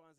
fans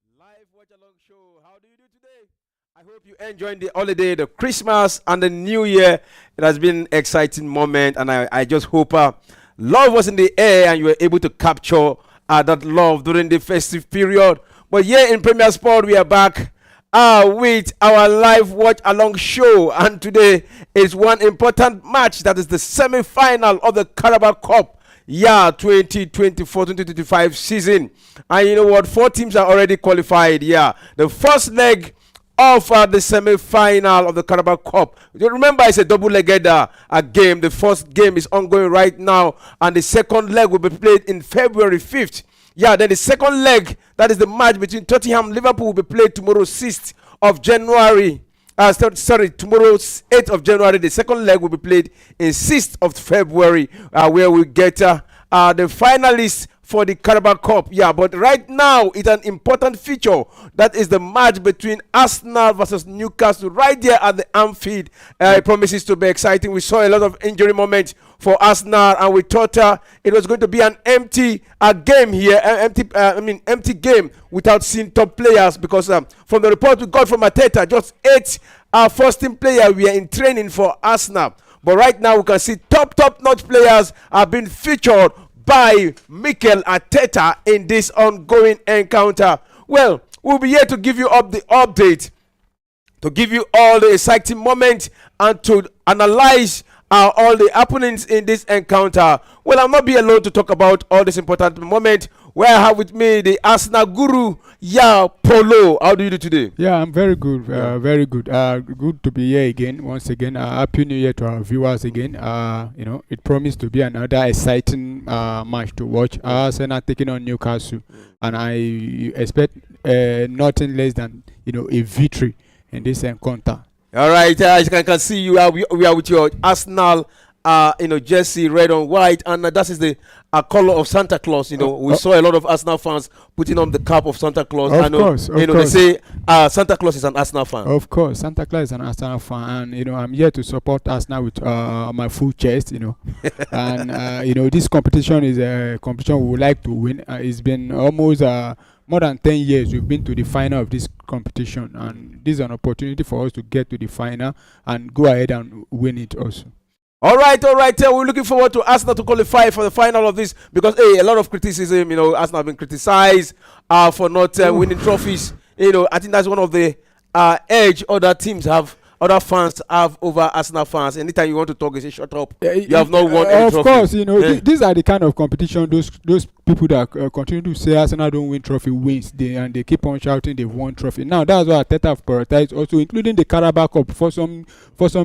and live watch along show. How do you do today? I hope you enjoyed the holiday, the Christmas, and the New Year. It has been an exciting moment, and I just hope love was in the air and you were able to capture that love during the festive period. But here in Premier Sport, we are back with our live watch along show, and today is one important match, that is the semi-final of the Carabao Cup 2024-2025 season. And you know what, 4 teams are already qualified. The first leg of the semi-final of the Carabao Cup, you remember, it's a double-legged game. The first game is ongoing right now, and the second leg will be played in February 5th. Then the second leg, that is the match between Tottenham and Liverpool, will be played tomorrow, 6th of January. Tomorrow, 8th of January. The second leg will be played in 6th of February, where we get the finalists for the Carabao Cup. But right now, it's an important feature. That is the match between Arsenal versus Newcastle right there at the Anfield. It promises to be exciting. We saw a lot of injury moments for Arsenal, and we thought it was going to be an empty game here, empty game without seeing top players, because from the report we got from Arteta, just 8 first team players were in training for Arsenal. But right now we can see top-notch players are being featured by Mikel Arteta in this ongoing encounter. Well, we'll be here to give you the update, to give you all the exciting moments, and to analyze all the happenings in this encounter. Well, I'll not be alone to talk about all this important moment. Where I have with me the Arsenal guru, Polo. How do you do today? I'm very good, very good. Good to be here again, once again. Happy New Year to our viewers again. It promised to be another exciting match to watch. Arsenal taking on Newcastle, and I expect nothing less than a victory in this encounter. All right, as you can see, we are with your Arsenal jersey, red on white, and that is the color of Santa Claus. We saw a lot of Arsenal fans putting on the cap of Santa Claus. Of course. They say Santa Claus is an Arsenal fan. Of course, Santa Claus is an Arsenal fan, and I'm here to support Arsenal with my full chest. And this competition is a competition we would like to win. It's been almost more than 10 years we've been to the final of this competition, and this is an opportunity for us to get to the final and go ahead and win it also. All right. We're looking forward to Arsenal to qualify for the final of this, because a lot of criticism. Arsenal have been criticized for not winning trophies. I think that's one of the edge other fans have over Arsenal fans. Anytime you want to talk, you say shut up. You have not won any trophy. Of course, these are the kind of competition those people that continue to say Arsenal don't win trophy wins, and they keep on shouting they've won trophy. Now that's why Arteta have prioritized, also including the Carabao Cup for some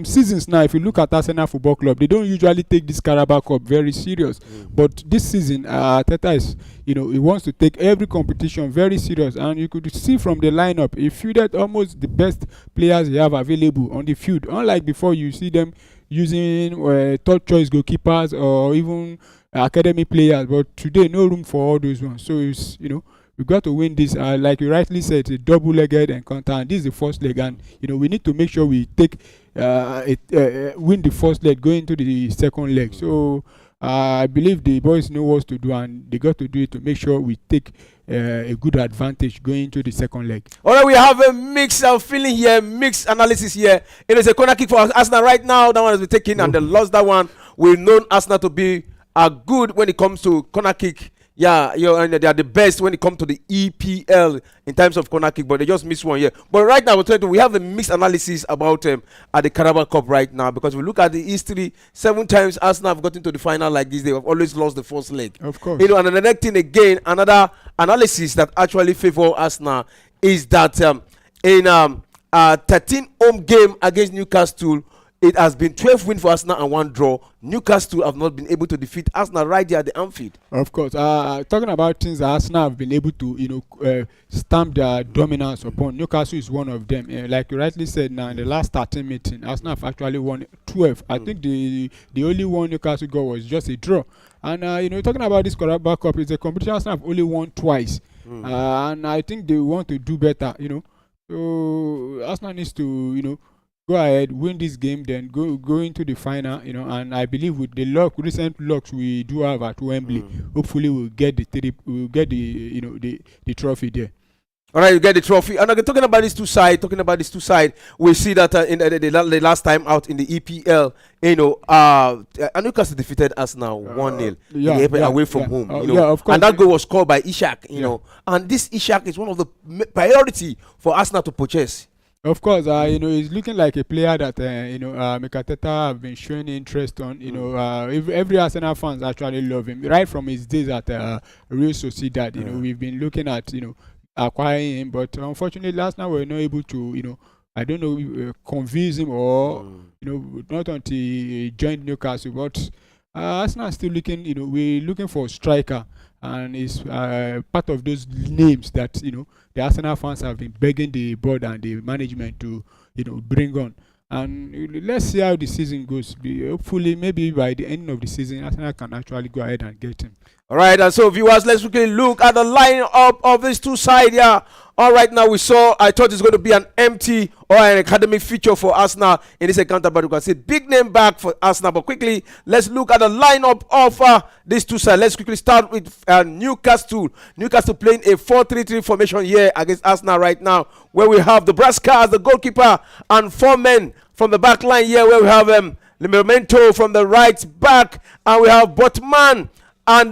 seasons now. If you look at Arsenal Football Club, they don't usually take this Carabao Cup very serious, but this season Arteta is he wants to take every competition very serious, and you could see from the lineup he fielded almost the best players he have available on the field. Unlike before, you see them using third choice goalkeepers or even academy players, but today no room for all those ones. So it's we got to win this, like you rightly said, it's a double-legged encounter, and this is the first leg, and we need to make sure we take win the first leg going into the second leg. So I believe the boys know what to do, and they got to do it to make sure we take a good advantage going into the second leg. All right, we have a mixed feeling here, mixed analysis here. It is a corner kick for Arsenal right now. That one has been taken, and they lost that one. We've known Arsenal to be good when it comes to corner kick. And they are the best when it comes to the EPL in terms of corner kick, but they just missed one here. But right now, we have a mixed analysis about the Carabao Cup right now, because we look at the history. 7 times Arsenal have gotten to the final like this. They have always lost the first leg. Of course. And the next thing again, another analysis that actually favors Arsenal is that in 13 home game against Newcastle, it has been 12 wins for Arsenal and 1 draw. Newcastle have not been able to defeat Arsenal right there at the Anfield. Of course. Talking about things that Arsenal have been able to, stamp their dominance upon, Newcastle is one of them. Like you rightly said, now in the last 13 meeting, Arsenal have actually won 12. I think the only one Newcastle got was just a draw. And talking about this Carabao Cup, it's a competition Arsenal have only won twice, and I think they want to do better. So Arsenal needs to go ahead, win this game, then go into the final, and I believe with the recent lucks we do have at Wembley, hopefully we'll get the trophy there. All right, you get the trophy. And again, talking about these two sides, we see that in the last time out in the EPL, Newcastle defeated Arsenal 1-0 away from home. Of course. And that goal was scored by Ishak. And this Ishak is one of the priority for Arsenal to purchase. Of course, he's looking like a player that Mikel Arteta have been showing interest on. Every Arsenal fans actually love him right from his days at Real Sociedad. We've been looking at acquiring him, but unfortunately last night we were not able to convince him, or not until he joined Newcastle. But Arsenal is still looking, we're looking for a striker, and it's part of those names that the Arsenal fans have been begging the board and the management to bring on. And let's see how the season goes. Hopefully, maybe by the end of the season, Arsenal can actually go ahead and get him. All right, and so viewers, let's quickly look at the lineup of these two sides. Yeah. All right, now I thought it's going to be an empty or an academic feature for Arsenal in this encounter, but you can see big name back for Arsenal. But quickly, let's look at the lineup of these two sides. Let's quickly start with Newcastle. Newcastle playing a 4-3-3 formation here against Arsenal right now, where we have the Braska as the goalkeeper and 4 men from the back line here, where we have Limemento from the right back, and we have Botman and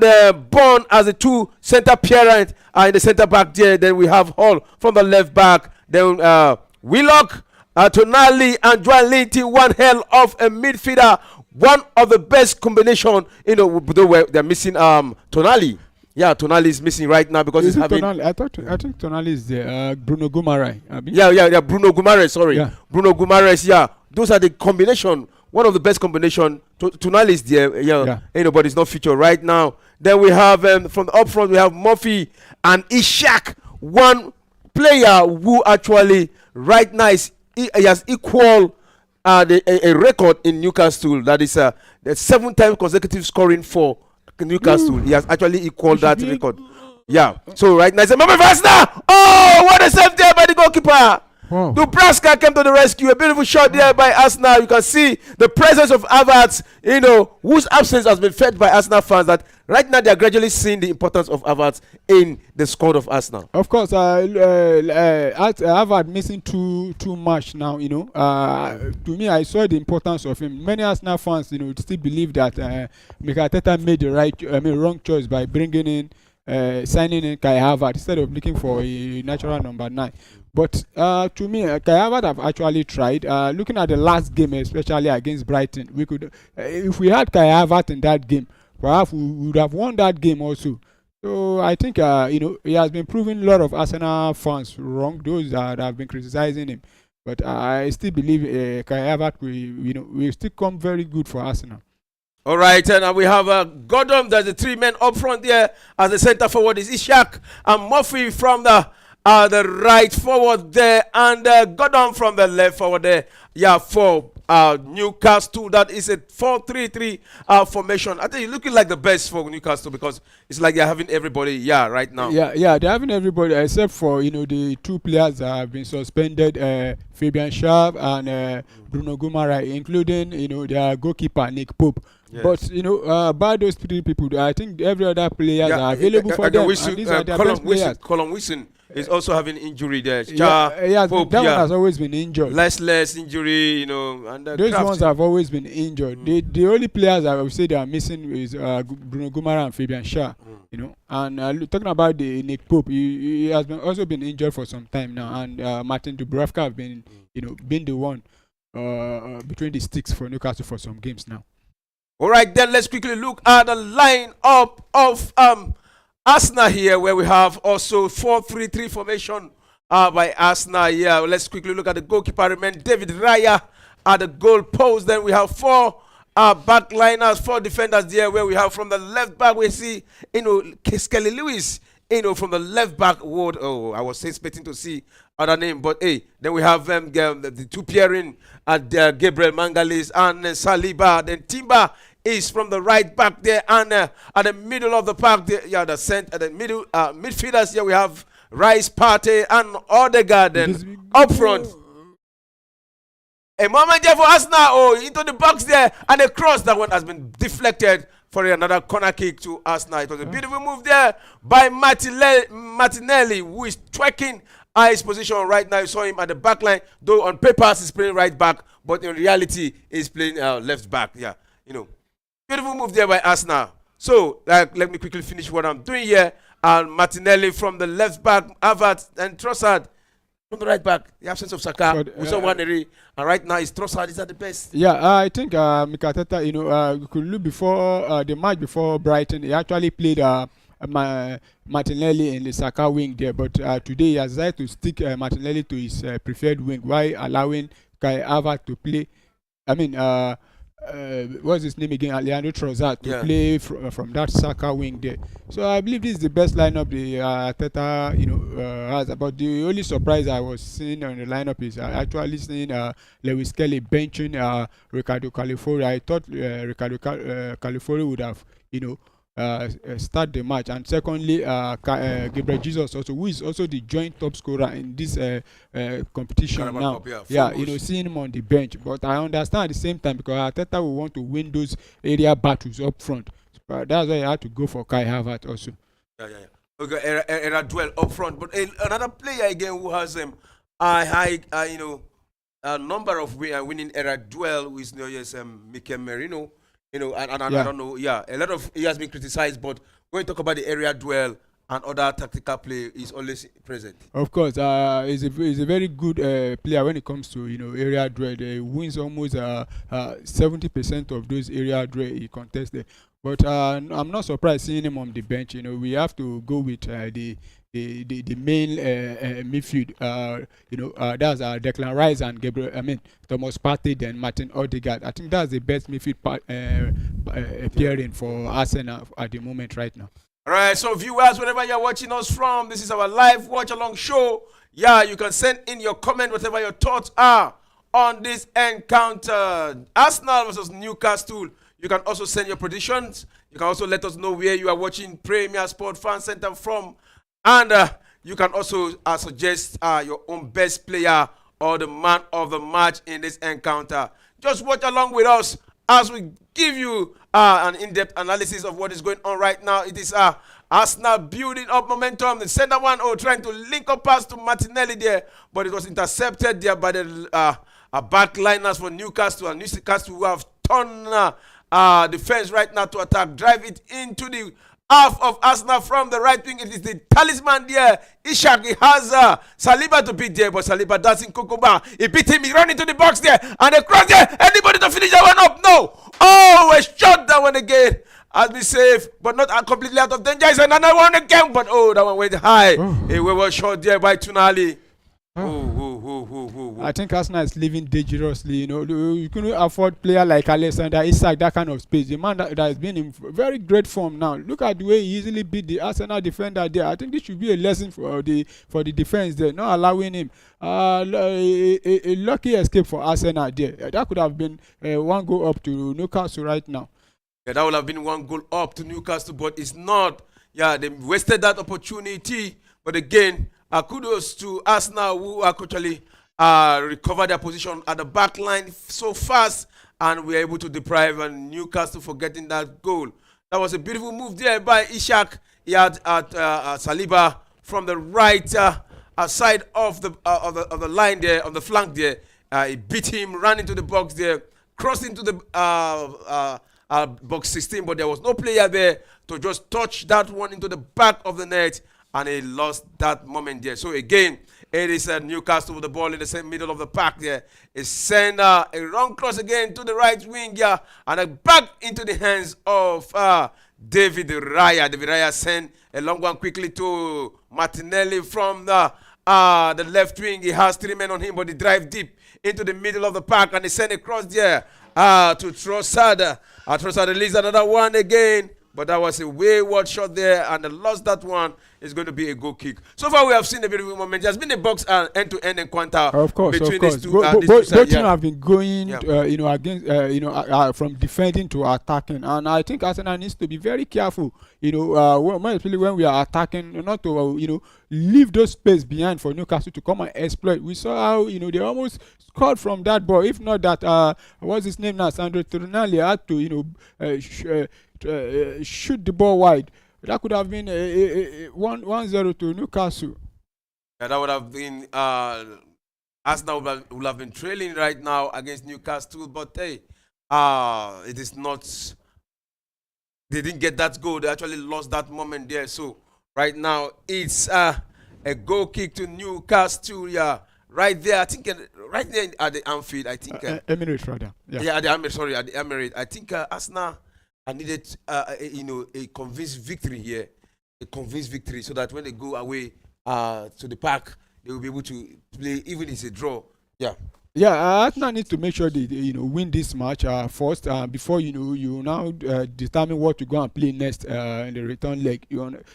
Bond as the 2 center parent in the center back there. Then we have Hall from the left back. Then Willock, Tonali, and Joan Linton. One hell of a midfielder. One of the best combination. Though they're missing Tonali. Yeah, Tonali is missing right now because he's having. Tonali? I think Tonali is there. Bruno Guimaraes. Yeah. Bruno Guimaraes. Sorry, yeah. Bruno Guimaraes. Yeah, those are the combination. One of the best combination. Tonali is there, yeah. But it's not featured right now. Then we have from the up front we have Murphy and Ishak, one player who actually right now he has equal a record in Newcastle. That is the 7-time consecutive scoring for Newcastle. He has actually equaled that record. Yeah. So right now it's a moment for Arsenal. Oh, what a save there by the goalkeeper. Wow. Dubraska came to the rescue. A beautiful shot there by Arsenal. You can see the presence of Havertz, whose absence has been felt by Arsenal fans. That right now they are gradually seeing the importance of Havertz in the squad of Arsenal. Of course, Havertz missing too much now. To me, I saw the importance of him. Many Arsenal fans, still believe that Mikel Arteta made the wrong choice by bringing in. Signing in Kai Havertz instead of looking for a natural number 9. But to me, Kai Havertz have actually tried. Looking at the last game, especially against Brighton, we could, if we had Kai Havertz in that game, perhaps we would have won that game also. So I think he has been proving a lot of Arsenal fans wrong, those that have been criticizing him. But I still believe Kai Havertz will still come very good for Arsenal. All right, and we have Gordon. There's the 3 men up front there. As the center forward is Ishak and Murphy from the right forward there, and Gordon from the left forward there. Yeah, for Newcastle, that is a 4-3-3 formation. I think you're looking like the best for Newcastle because it's like they're having everybody. Yeah, right now. Yeah, they're having everybody except for the 2 players that have been suspended, Fabian Sharp and Bruno Guimaraes, including their goalkeeper Nick Pope. Yes. But by those 3 people, I think every other players are available for them. And these are their best players. Colin Wilson is also having injury there. Pope, that one has always been injured. Less injury, and those ones have always been injured. The only players I would say they are missing is Bruno Guimaraes and Fabian Schär. And talking about the Nick Pope, he has also been injured for some time now, and Martin Dubravka have been the one between the sticks for Newcastle for some games now. All right, then let's quickly look at the line-up of Arsenal here, where we have also 4-3-3 formation by Arsenal. Yeah, let's quickly look at the goalkeeper. Remain David Raya at the goal post. Then we have 4 backliners, 4 defenders there, where we have from the left back we see Skelly Lewis. From the left back ward. Oh, I was expecting to see other name, but hey, then we have the 2 pairing at Gabriel Mangalis and Saliba. Then Timber is from the right back there, and at the middle of the park, the center, the middle midfielders here we have Rice, Partey, and Odegaard. Then up front, A moment there for Arsenal. Oh, into the box there. And a cross. That one has been deflected for another corner kick to Arsenal. It was a beautiful move there by Martinelli, who is twerking his position right now. You saw him at the back line. Though on paper, he's playing right back. But in reality, he's playing left back. Yeah, beautiful move there by Arsenal. So, let me quickly finish what I'm doing here. And Martinelli from the left back, Havertz and Trossard from the right back. The absence of Saka, we saw Waneri, and right now it's Trossard. Is that the best? Yeah, I think Mikel Arteta, you could look before the match before Brighton. He actually played Martinelli in the Saka wing there, but today he has decided to stick Martinelli to his preferred wing while allowing Kai Havertz to play. I mean, what's his name again? Leandro Trossard to play from that Saka wing there. So I believe this is the best lineup the Arteta has. But the only surprise I was seeing on the lineup is actually seeing Lewis Kelly benching Ricardo Califori. I thought Ricardo Califori would have start the match. And secondly, Gabriel Jesus also, who is also the joint top scorer in this competition Carabao now. Cup, Seeing him on the bench. But I understand at the same time because Arteta will want to win those area battles up front. But that's why I had to go for Kai Havertz also. Okay, era duel up front. But another player again who has a number of winning era duel with Mikel Merino. I don't know. Yeah, a lot of he has been criticized, but when you talk about the area duel and other tactical play, he's always present. Of course, he's a very good player when it comes to area duel. He wins almost 70% of those area duel he contested. But I'm not surprised seeing him on the bench. We have to go with the main midfield. That's Declan Rice and Thomas Partey, then Martin Odegaard. I think that's the best midfield pairing for Arsenal at the moment right now. All right, so viewers, wherever you're watching us from, this is our live watch-along show. Yeah, you can send in your comment, whatever your thoughts are on this encounter. Arsenal versus Newcastle. You can also send your predictions. You can also let us know where you are watching Premier Sport Fan Center from. And you can also suggest your own best player or the man of the match in this encounter. Just watch along with us as we give you an in-depth analysis of what is going on right now. It is Arsenal building up momentum. The center one trying to link up pass to Martinelli there, but it was intercepted there by the backliners for Newcastle. And Newcastle who have turned defense right now to attack. Drive it into the half of Arsenal from the right wing. It is the talisman there. Ishak, he has Saliba to beat there, but Saliba doesn't Kokoba. He beat him, he ran into the box there, and they cross there. Anybody to finish that one up? No. Oh, a shot that one again. Has been safe, but not completely out of danger. It's another one again, but that one went high. A wayward shot there by Tonali. I think Arsenal is living dangerously. You couldn't afford player like Alexander Isak, that kind of space. The man that has been in very great form now. Look at the way he easily beat the Arsenal defender there. I think this should be a lesson for the defense there, not allowing him. A lucky escape for Arsenal there. That could have been one goal up to Newcastle right now. Yeah, that would have been one goal up to Newcastle, but it's not. Yeah, they wasted that opportunity. But again, kudos to Arsenal who actually recovered their position at the back line so fast, and we are able to deprive Newcastle for getting that goal. That was a beautiful move there by Ishak. He had Saliba from the right side of the line there, on the flank there. He beat him, ran into the box there, crossed into the box 16, but there was no player there to just touch that one into the back of the net. And he lost that moment there. So again, it is Newcastle with the ball in the same middle of the park there. It sent a wrong cross again to the right wing, yeah, and back into the hands of David Raya. David Raya sent a long one quickly to Martinelli from the left wing. He has 3 men on him, but he drive deep into the middle of the park, and he sent a cross there to Trossard. Trossard released another one again. but that was a wayward shot there, and they lost that one. It's going to be a goal kick. So far, we have seen a beautiful moment. There's been a box end-to-end encounter Of course. between these two. These two Both sides. teams have been going, Yeah. against, from defending to attacking, and I think Arsenal needs to be very careful, especially when we are attacking, not to, leave those space behind for Newcastle to come and exploit. We saw how, they almost scored from that ball. If not that, what's his name now? Sandro Tonali had to, shoot the ball wide. That could have been a 1-0 to Newcastle. Yeah, that would have been Arsenal would have been trailing right now against Newcastle, but hey, it is not. They didn't get that goal. They actually lost that moment there. So right now it's a goal kick to Newcastle. Yeah, right there. I think right there at the Anfield. I think Emirates rather. yeah, at the Emirates. Sorry, at the Emirates. I think Arsenal needed a convinced victory here, a convinced victory, so that when they go away to the park, they will be able to play even if it's a draw. Yeah. Yeah, Arsenal needs to make sure they win this match first before you now determine what to go and play next in the return leg.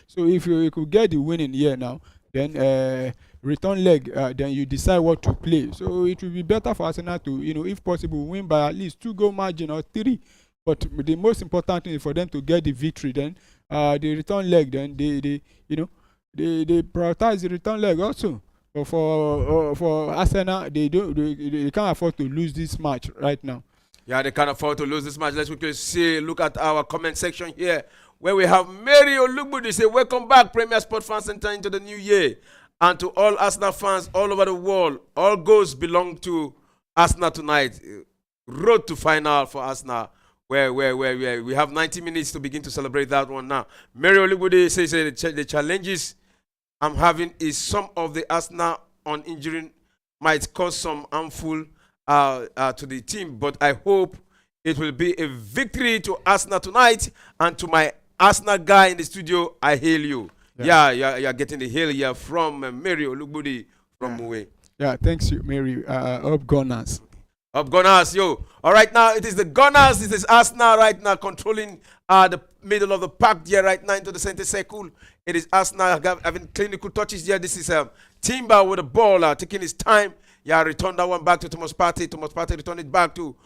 So if you could get the win in here now, then return leg, then you decide what to play. So it will be better for Arsenal to if possible win by at least 2-goal margin or 3. But the most important thing is for them to get the victory. Then the return leg, then they prioritize the return leg also. But for Arsenal, they can't afford to lose this match right now. Yeah, they can't afford to lose this match. Let's quickly look at our comment section here, where we have Mary Olugbudi say, "Welcome back, Premier Sport fans, entering into the new year, and to all Arsenal fans all over the world. All goals belong to Arsenal tonight. Road to final for Arsenal." Where we have 90 minutes to begin to celebrate that one now. Mary Olugbudi says the challenges I'm having is some of the Arsenal on injury might cause some harmful to the team, but I hope it will be a victory to Arsenal tonight. And to my Arsenal guy in the studio, I hail you. Yeah, you're getting the hail here from Mary Olugbudi from Uwe. Yeah, thanks you, Mary. Up Gunners. Up Gunners, yo. All right, now it is the Gunners. This is Arsenal right now controlling the middle of the park here right now into the center circle. It is Arsenal having clinical touches here. This is Timber with the ball, taking his time. Yeah, return that one back to Thomas Partey. Thomas Partey returned it back to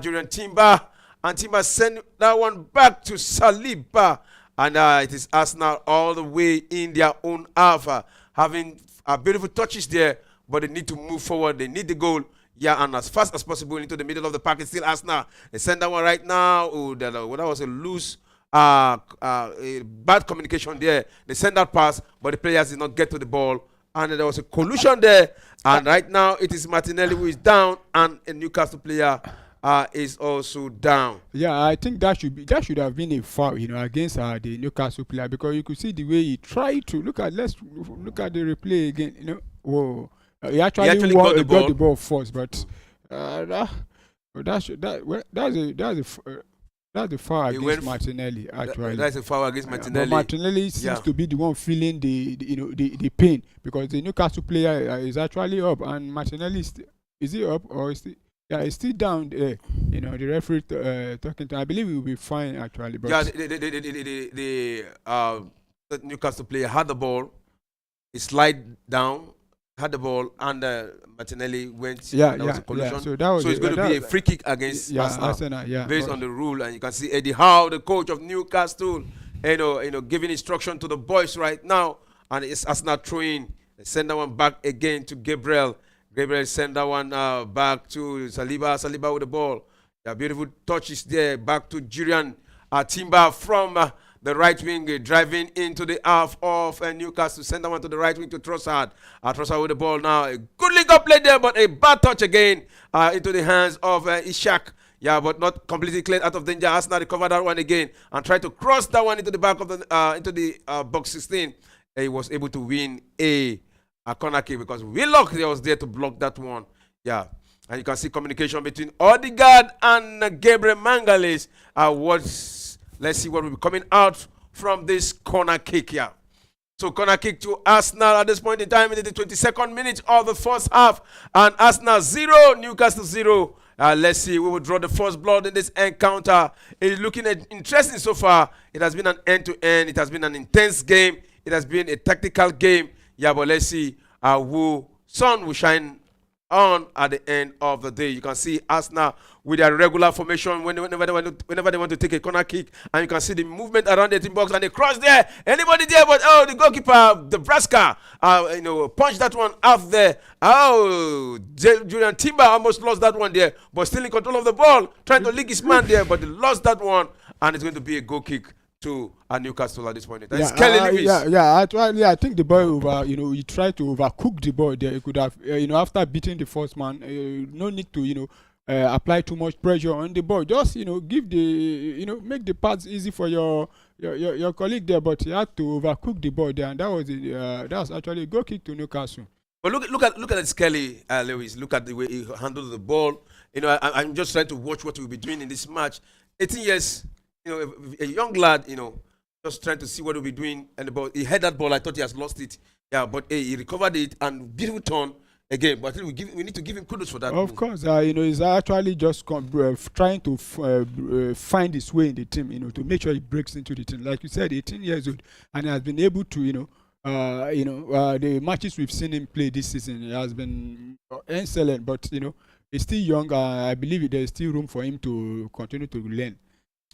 Julian Timber. And Timber sent that one back to Saliba. And it is Arsenal all the way in their own half, having beautiful touches there. But they need to move forward. They need the goal. Yeah, and as fast as possible into the middle of the park. It's still Arsenal. They send that one right now. Oh, that was a loose, bad communication there. They send that pass, but the players did not get to the ball. And there was a collusion there. And right now, it is Martinelli who is down, and a Newcastle player is also down. Yeah, I think that should have been a foul, against the Newcastle player, because you could see the way he tried to let's look at the replay again. Whoa. He actually got the ball first, but that's a foul against Martinelli. Actually, that's a foul against Martinelli. But Martinelli seems to be the one feeling the pain, because the Newcastle player is actually up, and Martinelli is he up or is he? Yeah, he's still down there. The referee talking to him. I believe he will be fine actually. But yeah, the Newcastle player had the ball. He slid down. Had the ball, and Martinelli went. Yeah, was a collision. So it's going to be a free kick against Arsenal, based on the rule. And you can see Eddie Howe, the coach of Newcastle, giving instruction to the boys right now. And it's Arsenal throwing. They send that one back again to Gabriel. Gabriel send that one back to Saliba. Saliba with the ball. Yeah, beautiful touches there. Back to Julian Timber from the right wing, driving into the half of Newcastle. Send that one to the right wing to Trossard. Trossard with the ball now. A good link-up play there, but a bad touch again into the hands of Ishak. Yeah, but not completely cleared out of danger. Arsenal recovered that one again and tried to cross that one into the back of the box 16. He was able to win a corner kick because Willock was there to block that one. Yeah. And you can see communication between Odegaard and Gabriel Magalhaes. Let's see what will be coming out from this corner kick here. So corner kick to Arsenal at this point in time in the 22nd minute of the first half. And Arsenal 0, Newcastle 0. Let's see. We will draw the first blood in this encounter. It's looking interesting so far. It has been an end-to-end. It has been an intense game. It has been a tactical game. Yeah, but let's see who sun will shine on at the end of the day. You can see Arsenal with their regular formation whenever they want to take a corner kick, and you can see the movement around the team box and they cross there. Anybody there? But the goalkeeper, Nebraska, punched that one out there. Julian Timber almost lost that one there, but still in control of the ball, trying to lick his man there, but they lost that one, and it's going to be a goal kick to Newcastle at this point. Actually, I think the boy he tried to overcook the ball there. He could have, after beating the first man, no need to, apply too much pressure on the ball. Just, give the, make the pass easy for your colleague there. But he had to overcook the ball there, and that was actually a goal kick to Newcastle. But look at Skelly, Lewis. Look at the way he handled the ball. I'm just trying to watch what we'll be doing in this match. 18 years. A young lad, just trying to see what he'll be doing. And the ball, he had that ball. I thought he has lost it. Yeah, but he recovered it and beautiful turn again. But I think we need to give him kudos for that. Of course, he's actually just trying to find his way in the team. To make sure he breaks into the team. Like you said, 18 years old, and he has been able to, the matches we've seen him play this season, he has been excellent. But he's still young. I believe there's still room for him to continue to learn.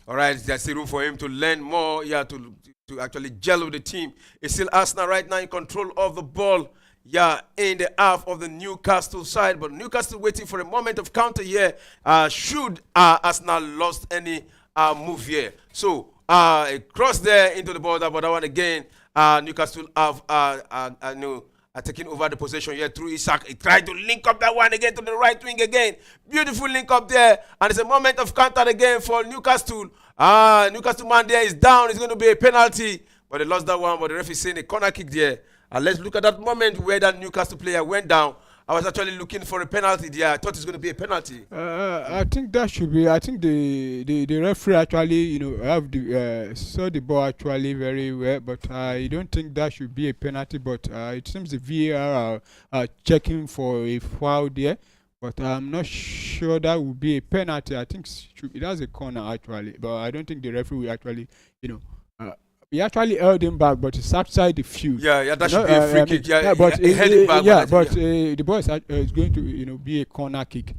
All right, there's still room for him to learn more, to actually gel with the team. It's still Arsenal right now in control of the ball, in the half of the Newcastle side. But Newcastle waiting for a moment of counter here. Should Arsenal lost any move here. So, a cross there into the border, but that one again, Newcastle have taking over the possession here through Isak. He tried to link up that one again to the right wing again. Beautiful link up there. And it's a moment of counter again for Newcastle. Newcastle man there is down. It's going to be a penalty. But they lost that one. But the referee is saying a corner kick there. And let's look at that moment where that Newcastle player went down. I was actually looking for a penalty there. I thought it's going to be a penalty. I think that should be. I think the referee actually, saw the ball actually very well, but I don't think that should be a penalty. But it seems the VAR are checking for a foul there, but I'm not sure that would be a penalty. I think it has a corner actually, but I don't think the referee will actually, he actually held him back, but it's outside the field. Yeah, that should be a free kick. He held him back. The ball is going to, be a corner kick.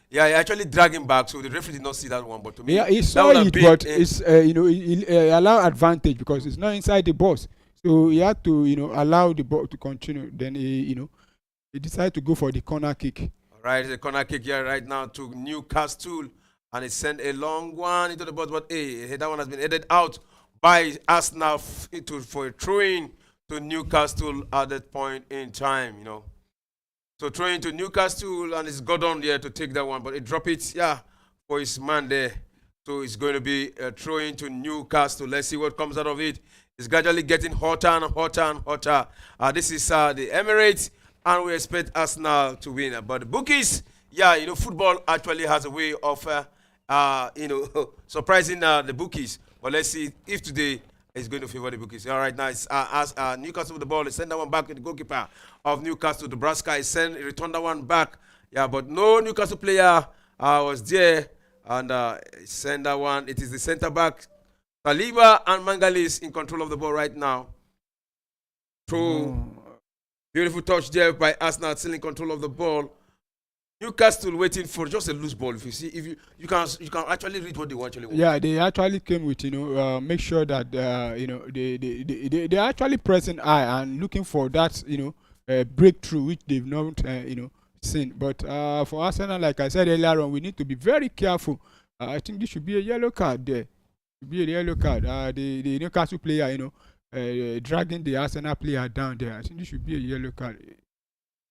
Yeah, he actually dragged him back, so the referee did not see that one. But to me, he saw it, but it's he allow advantage because it's not inside the box. So he had to, allow the ball to continue. Then he decided to go for the corner kick. All right, the corner kick here right now to Newcastle, and it sent a long one into the box, but that one has been headed out by Arsenal for a throw-in to Newcastle at that point in time, So throwing to Newcastle, and it's Gordon there to take that one, but he dropped it, for his man there. So it's going to be a throw-in to Newcastle. Let's see what comes out of it. It's gradually getting hotter and hotter and hotter. This is the Emirates, and we expect Arsenal to win. But the bookies, football actually has a way of, surprising the bookies. But let's see if today is going to favor the bookies. All right, nice. As Newcastle with the ball, they send that one back to the goalkeeper of Newcastle. Nebraska is returned that one back. Yeah, but no Newcastle player was there. And send that one. It is the center back. Saliba and Mangalis in control of the ball right now. Beautiful touch there by Arsenal, still in control of the ball. Newcastle waiting for just a loose ball. If you see, you can actually read what they actually want. Yeah, they actually came with make sure that they actually pressing high and looking for that breakthrough which they've not seen. But for Arsenal, like I said earlier on, we need to be very careful. I think this should be a yellow card there. Should be a yellow card. The Newcastle player, dragging the Arsenal player down there. I think this should be a yellow card.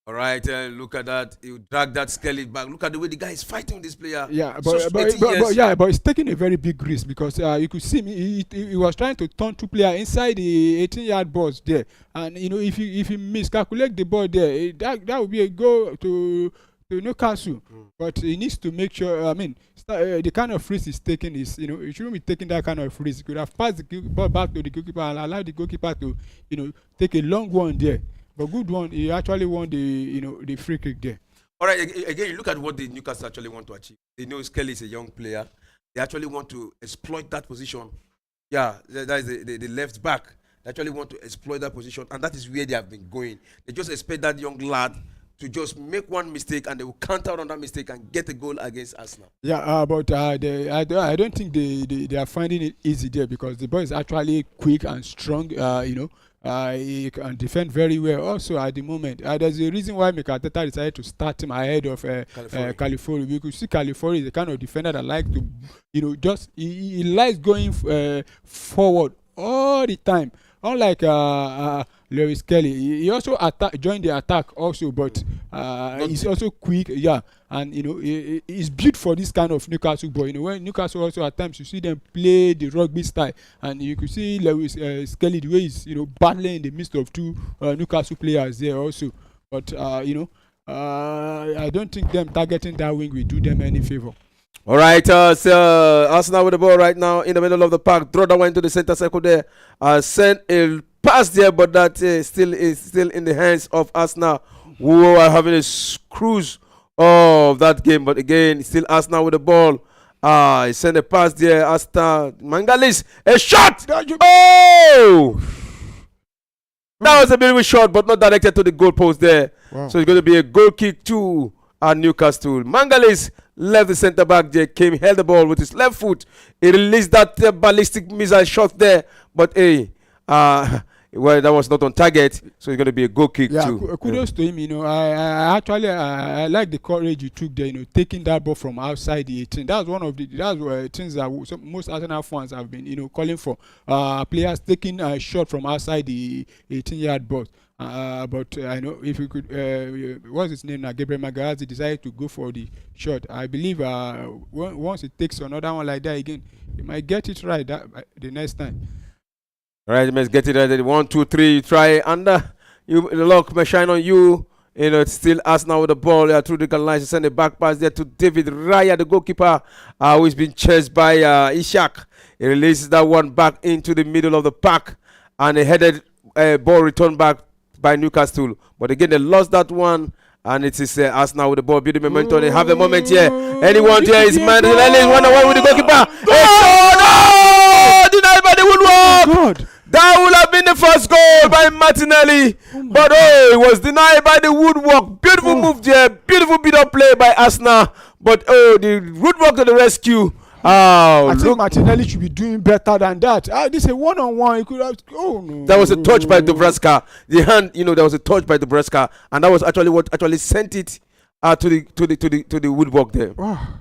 All right, look at that. He dragged that Skelly back. Look at the way the guy is fighting with this player. Yeah, but he's taking a very big risk because you could see he was trying to turn two players inside the 18-yard box there, and if he miscalculate the ball there, that would be a goal to Newcastle. But he needs to make sure. The kind of risk he's taking is he shouldn't be taking that kind of risk. He could have passed the ball back to the goalkeeper and allowed the goalkeeper to take a long one there. But good one, he actually won the free kick there. All right, again, you look at what the Newcastle actually want to achieve. They know Skelly is a young player. They actually want to exploit that position. Yeah, that is the left back. They actually want to exploit that position, and that is where they have been going. They just expect that young lad to just make one mistake, and they will counter on that mistake and get a goal against Arsenal. Yeah, but I don't think they are finding it easy there, because the boy is actually quick and strong. He can defend very well also at the moment. There's a reason why Mikel Arteta decided to start him ahead of California. We could see California is the kind of defender that likes to, just he likes going forward all the time. Unlike Lewis Kelly, he also joined the attack also, but he's also quick, yeah, and he's built for this kind of Newcastle boy. When Newcastle also at times you see them play the rugby style, and you could see Lewis Kelly the way he's battling in the midst of two Newcastle players there also. But I don't think them targeting that wing will do them any favor. All right, so Arsenal with the ball right now in the middle of the park. Throw that one into the center circle there. Send a pass there, but that still in the hands of Arsenal, who are having a cruise of that game. But again, still Arsenal with the ball. He sent a pass there. Arsenal, Mangalis, a shot. Oh! That was a beautiful shot, but not directed to the goalpost there. Wow. So it's going to be a goal kick to Newcastle. Mangalis left the centre back there, held the ball with his left foot. He released that ballistic missile shot there, but well, that was not on target, so it's going to be a goal kick too. Kudos to him. I actually like the courage you took there. Taking that ball from outside the 18. That's one of the things that most Arsenal fans have been calling for. Players taking a shot from outside the 18-yard box. But I know if you could, what's his name now? Gabriel Magalhaes decided to go for the shot. I believe once it takes another one like that again, he might get it right the next time. All right, let's get it right. 1, 2, 3. You try under. The luck may shine on you. It's still Arsenal with the ball. Through the goal line, to send a back pass there to David Raya, the goalkeeper, who is being chased by Ishak. He releases that one back into the middle of the park, and a headed ball returned back by Newcastle. But again, they lost that one, and it is Arsenal with the ball. Beautiful momentum. They have the moment here. Anyone there is Martinelli 1-on-1 with the goalkeeper. Oh, denied by the woodwork. That would have been the first goal by Martinelli. But it was denied by the woodwork. Beautiful move there. Beautiful beat-up play by Arsenal. But the woodwork to the rescue. I think Martinelli should be doing better than that. This is a one-on-one. He could have. No. That was a touch by Dubravka. The hand, there was a touch by Dubravka, and that was actually what actually sent it to the woodwork there. Oh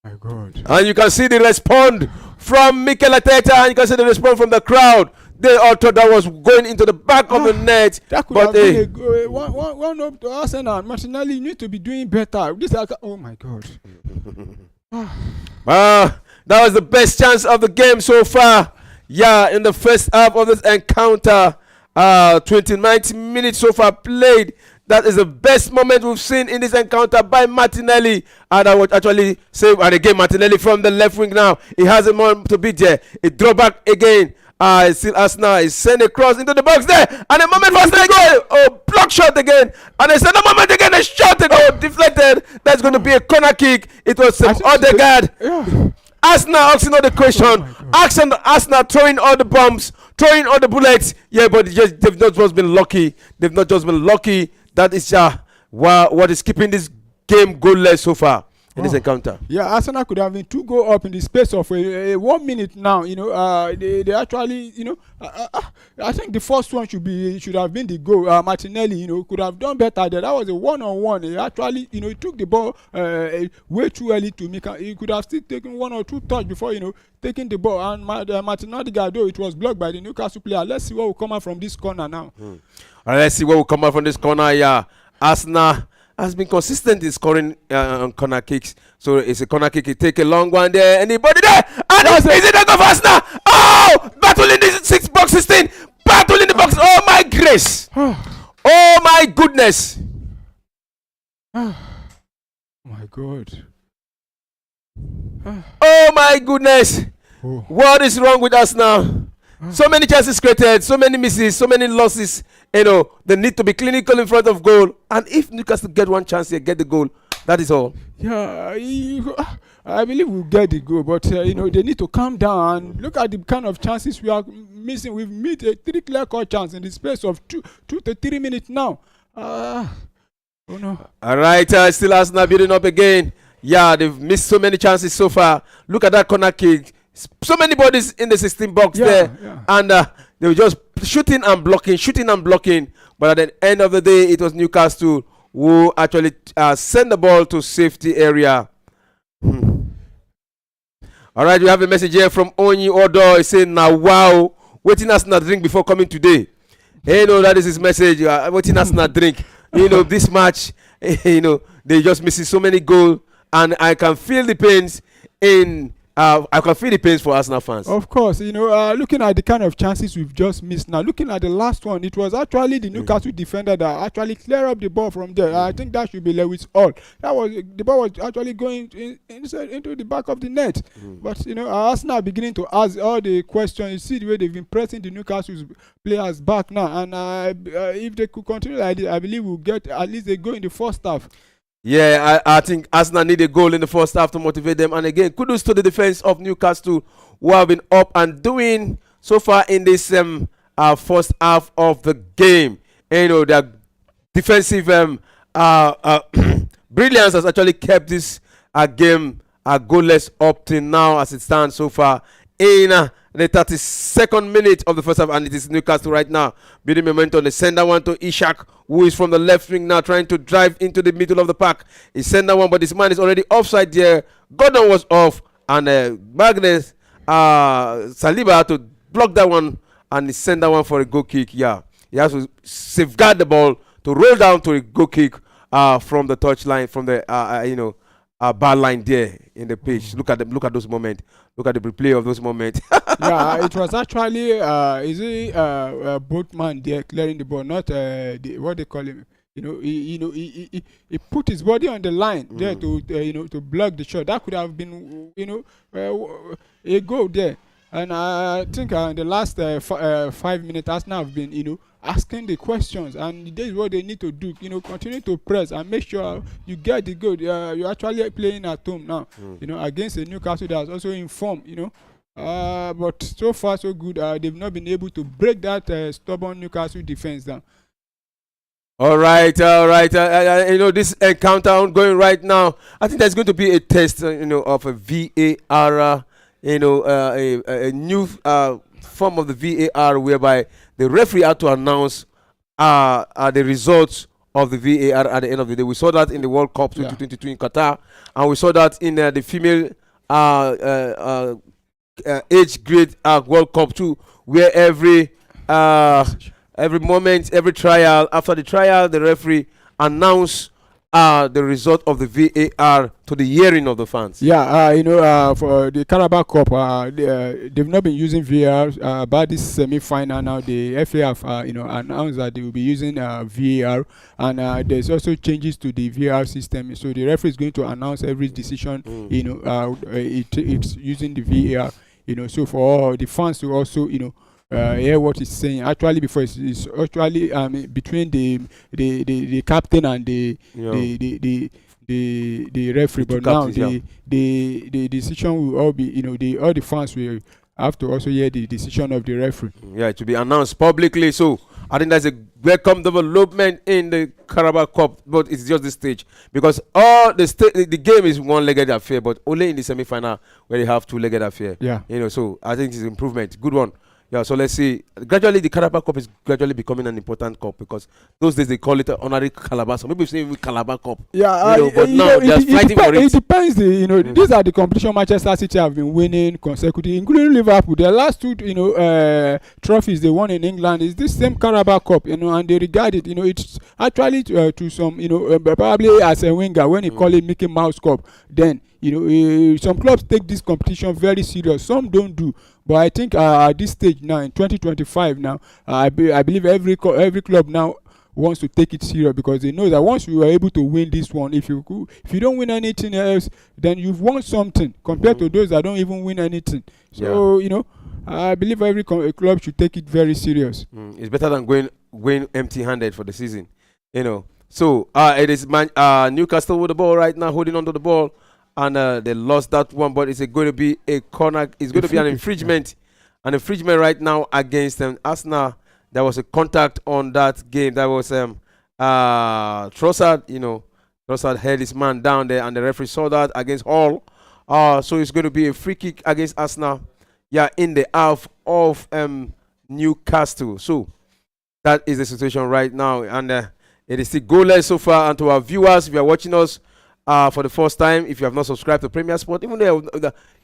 my God! And you can see the response from Mikel Arteta, and you can see the response from the crowd. They all thought that was going into the back of the net. That could have been one up to Arsenal. Martinelli, you need to be doing better. Oh my God. That was the best chance of the game so far. Yeah, in the first half of this encounter, 90 minutes so far played. That is the best moment we've seen in this encounter by Martinelli. And I would actually say, and again, Martinelli from the left wing now. He has a moment to beat there. He draw back again. Still Arsenal is sent across into the box there, and a moment for goal. Block shot again, and they send a moment again. A shot again, deflected. That's going to be a corner kick. It was Odegaard. Arsenal asking all the question. Arsenal throwing all the bombs, throwing all the bullets. Yeah, but they've not just been lucky. They've not just been lucky. That is what is keeping this game goalless so far in this encounter. Yeah, Arsenal could have been 2 goals up in the space of 1 minute now. They actually, I think the first one should have been the goal. Martinelli, could have done better there. That was a one-on-one. He actually, he took the ball way too early to make. He could have still taken 1 or 2 touch before, taking the ball. And Martinelli, though it was blocked by the Newcastle player. Let's see what will come out from this corner now. All right, let's see what will come out from this corner. Yeah, Arsenal has been consistent in scoring on corner kicks. So it's a corner kick. He take a long one there. Anybody there? And is it a go for Arsenal? Oh! Battle in the box 16. Battle in the box. Oh my grace. Oh my goodness. Oh my God. Oh my goodness. What is wrong with us now? So many chances created, so many misses, so many losses. They need to be clinical in front of goal. And if Newcastle get one chance here, get the goal. That is all. Yeah, I believe we'll get the goal, but they need to calm down and look at the kind of chances we are missing. We've missed a 3 clear-cut chance in the space of 2 to 3 minutes now. Oh no. All right, still Arsenal building up again. Yeah, they've missed so many chances so far. Look at that corner kick. So many bodies in the 16 box there. Yeah. And they were just shooting and blocking. But at the end of the day, it was Newcastle who actually sent the ball to safety area. All right, we have a message here from Onyi Odo. He's saying, now, wow, waiting Arsenal drink before coming today. That is his message. Waiting Arsenal drink. This match, they just missing so many goals. And I can feel the pains for Arsenal fans. Of course, looking at the kind of chances we've just missed now, looking at the last one, it was actually the Newcastle defender that actually cleared up the ball from there. I think that should be Lewis Hall. The ball was actually going into the back of the net. But Arsenal are beginning to ask all the questions. You see the way they've been pressing the Newcastle players back now, and if they could continue like this, I believe we'll get at least a goal in the first half. Yeah, I think Arsenal need a goal in the first half to motivate them. And again, kudos to the defense of Newcastle, who have been up and doing so far in this first half of the game. Their defensive brilliance has actually kept this game goalless up till now as it stands so far in the 32nd minute of the first half, and it is Newcastle right now building momentum. They send that one to Ishak, who is from the left wing now, trying to drive into the middle of the park. He sent that one, but this man is already offside there. Gordon was off, and Magnus Saliba had to block that one, and he sent that one for a goal kick. Yeah, he has to safeguard the ball to roll down to a goal kick from the touchline, from the bar line there in the pitch. Look at those moments. Look at the replay of those moments. Yeah, it was actually boatman there clearing the ball, not what they call him. He put his body on the line there to block the shot. That could have been a goal there. And I think in the last 5 minutes, Arsenal have been asking the questions, and this is what they need to do. Continue to press and make sure you get the goal. You're actually playing at home now. Against a Newcastle that is also in form. But so far so good. They've not been able to break that stubborn Newcastle defense down. All right. This encounter ongoing right now. I think there's going to be a test, of a VAR. A new form of the VAR whereby the referee had to announce the results of the VAR at the end of the day. We saw that in the World Cup 2022 in Qatar, and we saw that in the female age grade World Cup too, where every moment, every trial, after the trial, the referee announced the result of the VAR to the hearing of the fans. Yeah, for the Carabao Cup, they've not been using VAR. About this semi-final now, the FA have announced that they will be using VAR, and there's also changes to the VAR system. So the referee is going to announce every decision. It's using the VAR. So for all the fans to also hear what he's saying. Actually, before it's actually between the captain and the referee. But now the decision will all be all the fans will have to also hear the decision of the referee. Yeah, to be announced publicly. So I think that's a welcome development in the Carabao Cup, but it's just the stage because the game is one-legged affair, but only in the semi-final where they have two-legged affair. Yeah, so I think it's an improvement. Good one. Yeah, so let's see. Gradually, the Carabao Cup is gradually becoming an important cup because those days they call it an honorary Calabar. So maybe say even Calabar Cup. Yeah, but now they're fighting for it. It depends. These are the competition Manchester City have been winning consecutively, including Liverpool. Their last two, trophies they won in England is this same Carabao Cup. And they regard it. It's actually to some, probably as a winger when you call it Mickey Mouse Cup. Then some clubs take this competition very serious. Some don't do. But I think at this stage now, in 2025 now, I believe every club now wants to take it serious, because they know that once you are able to win this one, if you don't win anything else, then you've won something compared to those that don't even win anything. So I believe every club should take it very serious. It's better than going empty-handed for the season, So it is Newcastle with the ball right now, holding onto the ball, and they lost that one. But it's going to be a corner. It's going to be an infringement, right now against Arsenal. There was a contact on that game. That was Trossard. Trossard held his man down there, and the referee saw that against Hall. So it's going to be a free kick against Arsenal. Yeah, in the half of Newcastle. So that is the situation right now, and it is still goalless so far. And to our viewers, if you are watching us for the first time, if you have not subscribed to Premier Sport, even though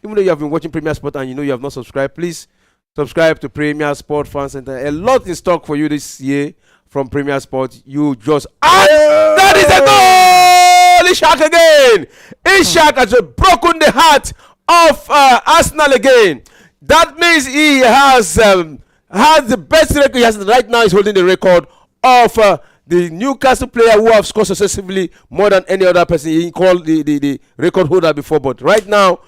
you have been watching Premier Sport and you have not subscribed, please subscribe to Premier Sport Fan Center. A lot in stock for you this year from Premier Sport. You just that is a goal! Ishak again. Ishak has broken the heart of Arsenal again. That means he has the best record. He has right now. He's holding the record of the Newcastle player who have scored successively more than any other person. He called the record holder before, but right now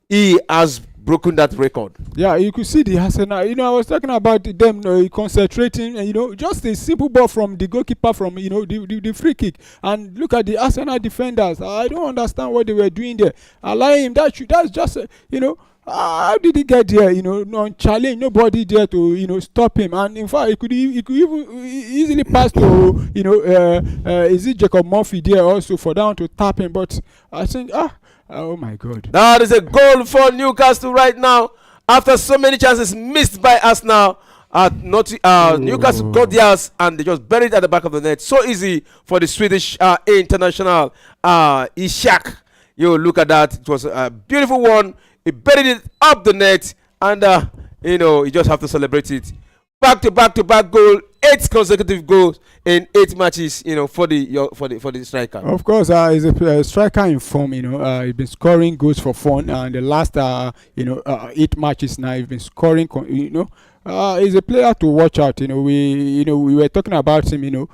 he has broken that record. Yeah, you could see the Arsenal. I was talking about them concentrating, and just a simple ball from the goalkeeper from the free kick, and look at the Arsenal defenders. I don't understand what they were doing there. Allow him. That's just how did he get there? No challenge, nobody there to stop him. And in fact, he could even easily pass to is it Jacob Murphy there also for down to tap him? But I think oh my God, that is a goal for Newcastle right now after so many chances missed by Arsenal. Newcastle got theirs and they just buried it at the back of the net. So easy for the Swedish international Ishak. Look at that. It was a beautiful one. He buried it up the net, and you just have to celebrate it. Back to back goal, 8 consecutive goals in 8 matches. For the striker. Of course, he's a striker in form. He's been scoring goals for fun, and the last 8 matches now he's been scoring. He's a player to watch out. We were talking about him. The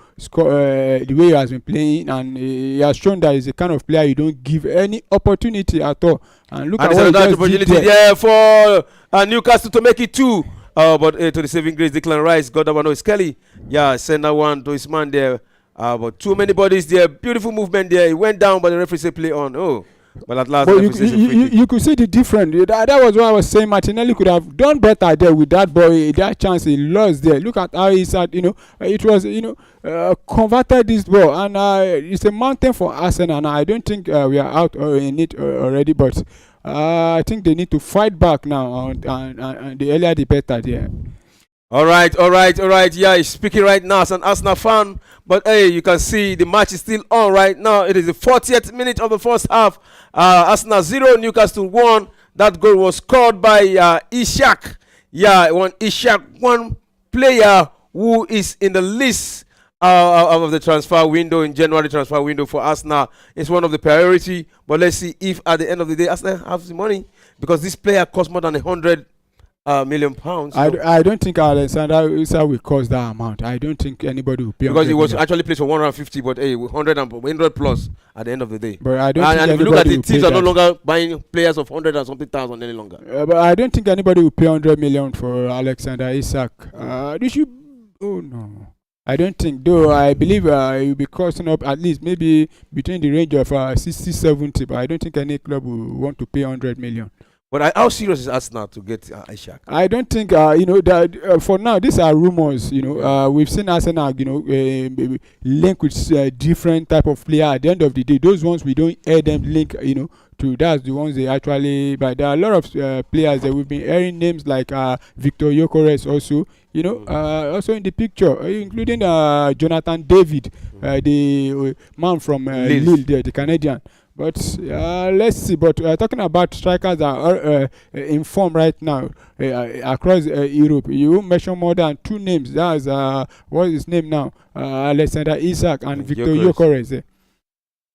way he has been playing, and he has shown that he's the kind of player you don't give any opportunity at all. And look at what that opportunity there for Newcastle to make it 2. But to the saving grace, Declan Rice got that one. It's Kelly. Yeah, send that one to his man there. But too many bodies there. Beautiful movement there. He went down, but the referee said play on. Oh. But at last, you could see the difference. That was what I was saying. Martinelli could have done better there with that boy. That chance he lost there. Look at how he said, it was, converted this ball, and it's a mountain for Arsenal. And I don't think we are out in it already, but I think they need to fight back now, and the earlier the better there. All right. Yeah, he's speaking right now as an Arsenal fan. But hey, you can see the match is still on right now. It is the 40th minute of the first half. Arsenal 0, Newcastle 1. That goal was scored by Ishak. Yeah, one player who is in the list of the transfer window, in January transfer window for Arsenal. It's one of the priority. But let's see if at the end of the day Arsenal have the money, because this player costs more than £100 million. I don't think Alexander Isak will cost that amount. I don't think anybody will pay, because he was actually placed for 150, but 100 plus at the end of the day. But I don't think and if you look at the teams are no that. longer buying players of 100 and something thousand any longer. But I don't think anybody will pay 100 million for Alexander Isak. They should. Oh no, I don't think. Though I believe it will be costing up at least maybe between the range of 60-70. But I don't think any club will want to pay 100 million. But how serious is Arsenal to get Ishak? I don't think that for now these are rumors. We've seen Arsenal link with different type of player. At the end of the day, those ones we don't hear them link to. That's the ones they actually. But there are a lot of players that we've been hearing names like Victor Gyökeres also. Also in the picture, including Jonathan David, the man from Lille, the Canadian. But let's see. But talking about strikers that are in form right now across Europe, you mentioned more than 2 names. That's what is his name now? Alexander Isak and Victor Gyökeres.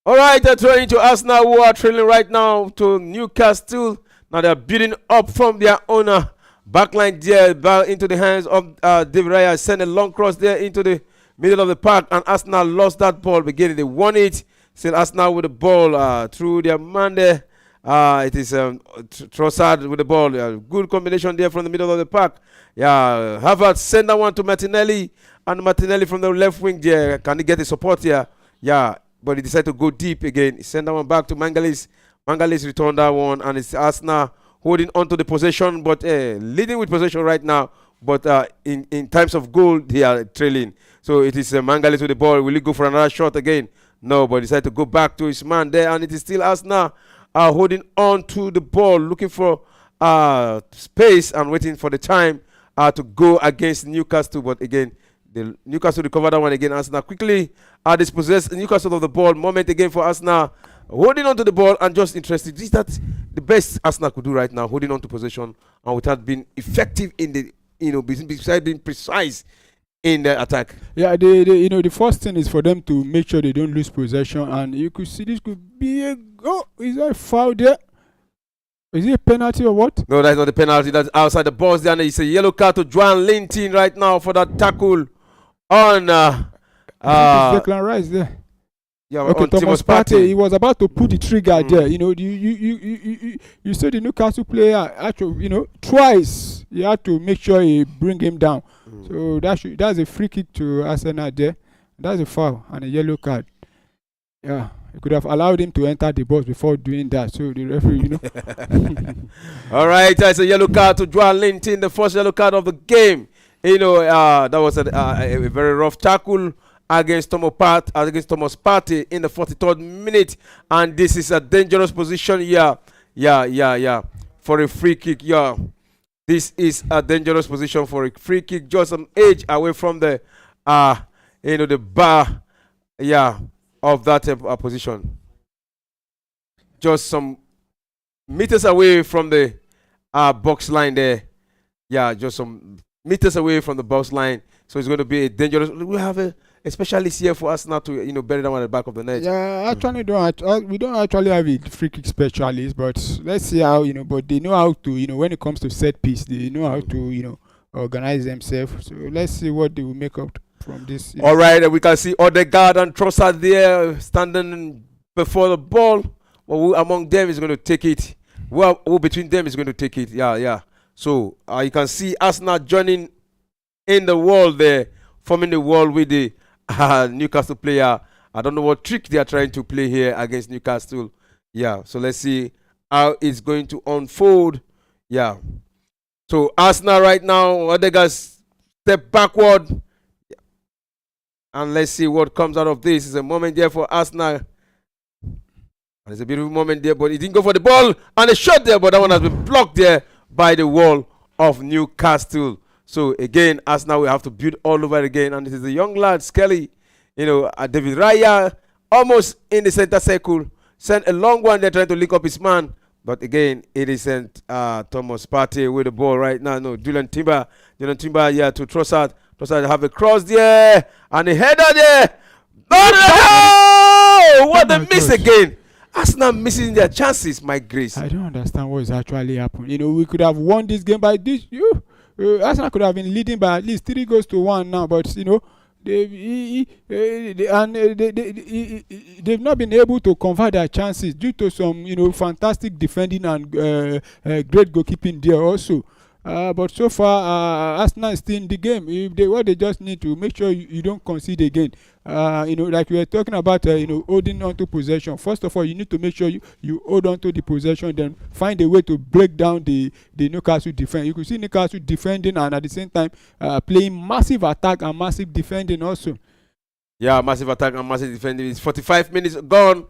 All right, they're throwing to Arsenal, who are trailing right now to Newcastle. Now they're building up from their owner. Backline there, ball into the hands of David Raya. Send a long cross there into the middle of the park, and Arsenal lost that ball. Beginning, they won it. Still Arsenal with the ball through their man there. It is Trossard with the ball. Good combination there from the middle of the park. Yeah, Havertz send that one to Martinelli, and Martinelli from the left wing there. Can he get the support here? Yeah, but he decided to go deep again. He sent that one back to Mangalis. Mangalis returned that one, and it's Arsenal holding on to the possession, but leading with possession right now. But in times of goal, they are trailing. So it is Mangalis with the ball. Will he go for another shot again? No, but he decided to go back to his man there, and it is still Arsenal holding on to the ball, looking for space and waiting for the time to go against Newcastle. But again, the Newcastle recover that one again. Arsenal quickly dispossess Newcastle of the ball. Moment again for Arsenal, holding on to the ball and just interested. Is that the best Arsenal could do right now? Holding on to possession and without being effective in the, besides being precise in the attack. Yeah, the first thing is for them to make sure they don't lose possession, and you could see this could be a goal. Is that a foul there? Is it a penalty or what? No, that's not the penalty. That's outside the box there, and it's a yellow card to Joan Linton right now for that tackle on Declan Rice there. Yeah, okay, on Thomas Partey. He was about to put the trigger there. You saw the Newcastle player actually, twice he had to make sure he bring him down. So that's a free kick to Arsenal there. That's a foul and a yellow card. Yeah, you could have allowed him to enter the box before doing that. So the referee, All right, that's a yellow card to Joan Linton, the first yellow card of the game. That was a very rough tackle against Thomas Partey in the 43rd minute, and this is a dangerous position. Yeah, for a free kick. Yeah, this is a dangerous position for a free kick, just some edge away from the the bar, of that position, just some meters away from the box line there. Yeah, just some meters away from the box line. So it's going to be a dangerous. We have a specialist here for us now to bury them on the back of the net. Yeah, actually we don't actually have a free kick specialist, but let's see how But they know how to when it comes to set piece, they know how to organize themselves. So let's see what they will make up from this. All right, we can see Odegaard and Trossard there standing before the ball. Well, who among them is going to take it? Who between them is going to take it? Yeah. So you can see Arsenal joining in the wall there, forming the wall with the Newcastle player. I don't know what trick they are trying to play here against Newcastle. Yeah, so let's see how it's going to unfold. Yeah. So Arsenal right now, Odegaard step backward. And let's see what comes out of this. It's a moment there for Arsenal. And it's a beautiful moment there, but he didn't go for the ball. And a shot there, but that one has been blocked there by the wall of Newcastle. So again, Arsenal will have to build all over again. And this is the young lad, Skelly, David Raya, almost in the center circle. Sent a long one there trying to link up his man. But again, it isn't Thomas Partey with the ball right now. No, Julian Timber, to Trossard. Trossard have a cross there. And a header there. No! What a miss again. Arsenal missing their chances, my grace. I don't understand what is actually happening. We could have won this game by this. Arsenal could have been leading by at least 3-1 now, but they've not been able to convert their chances due to some fantastic defending and great goalkeeping there also. But so far, Arsenal is still in the game. What they just need to make sure you don't concede again. Like we were talking about, holding on to possession. First of all, you need to make sure you hold on to the possession, then find a way to break down the Newcastle defense. You could see Newcastle defending and at the same time playing massive attack and massive defending also. Yeah, massive attack and massive defending. It's 45 minutes gone.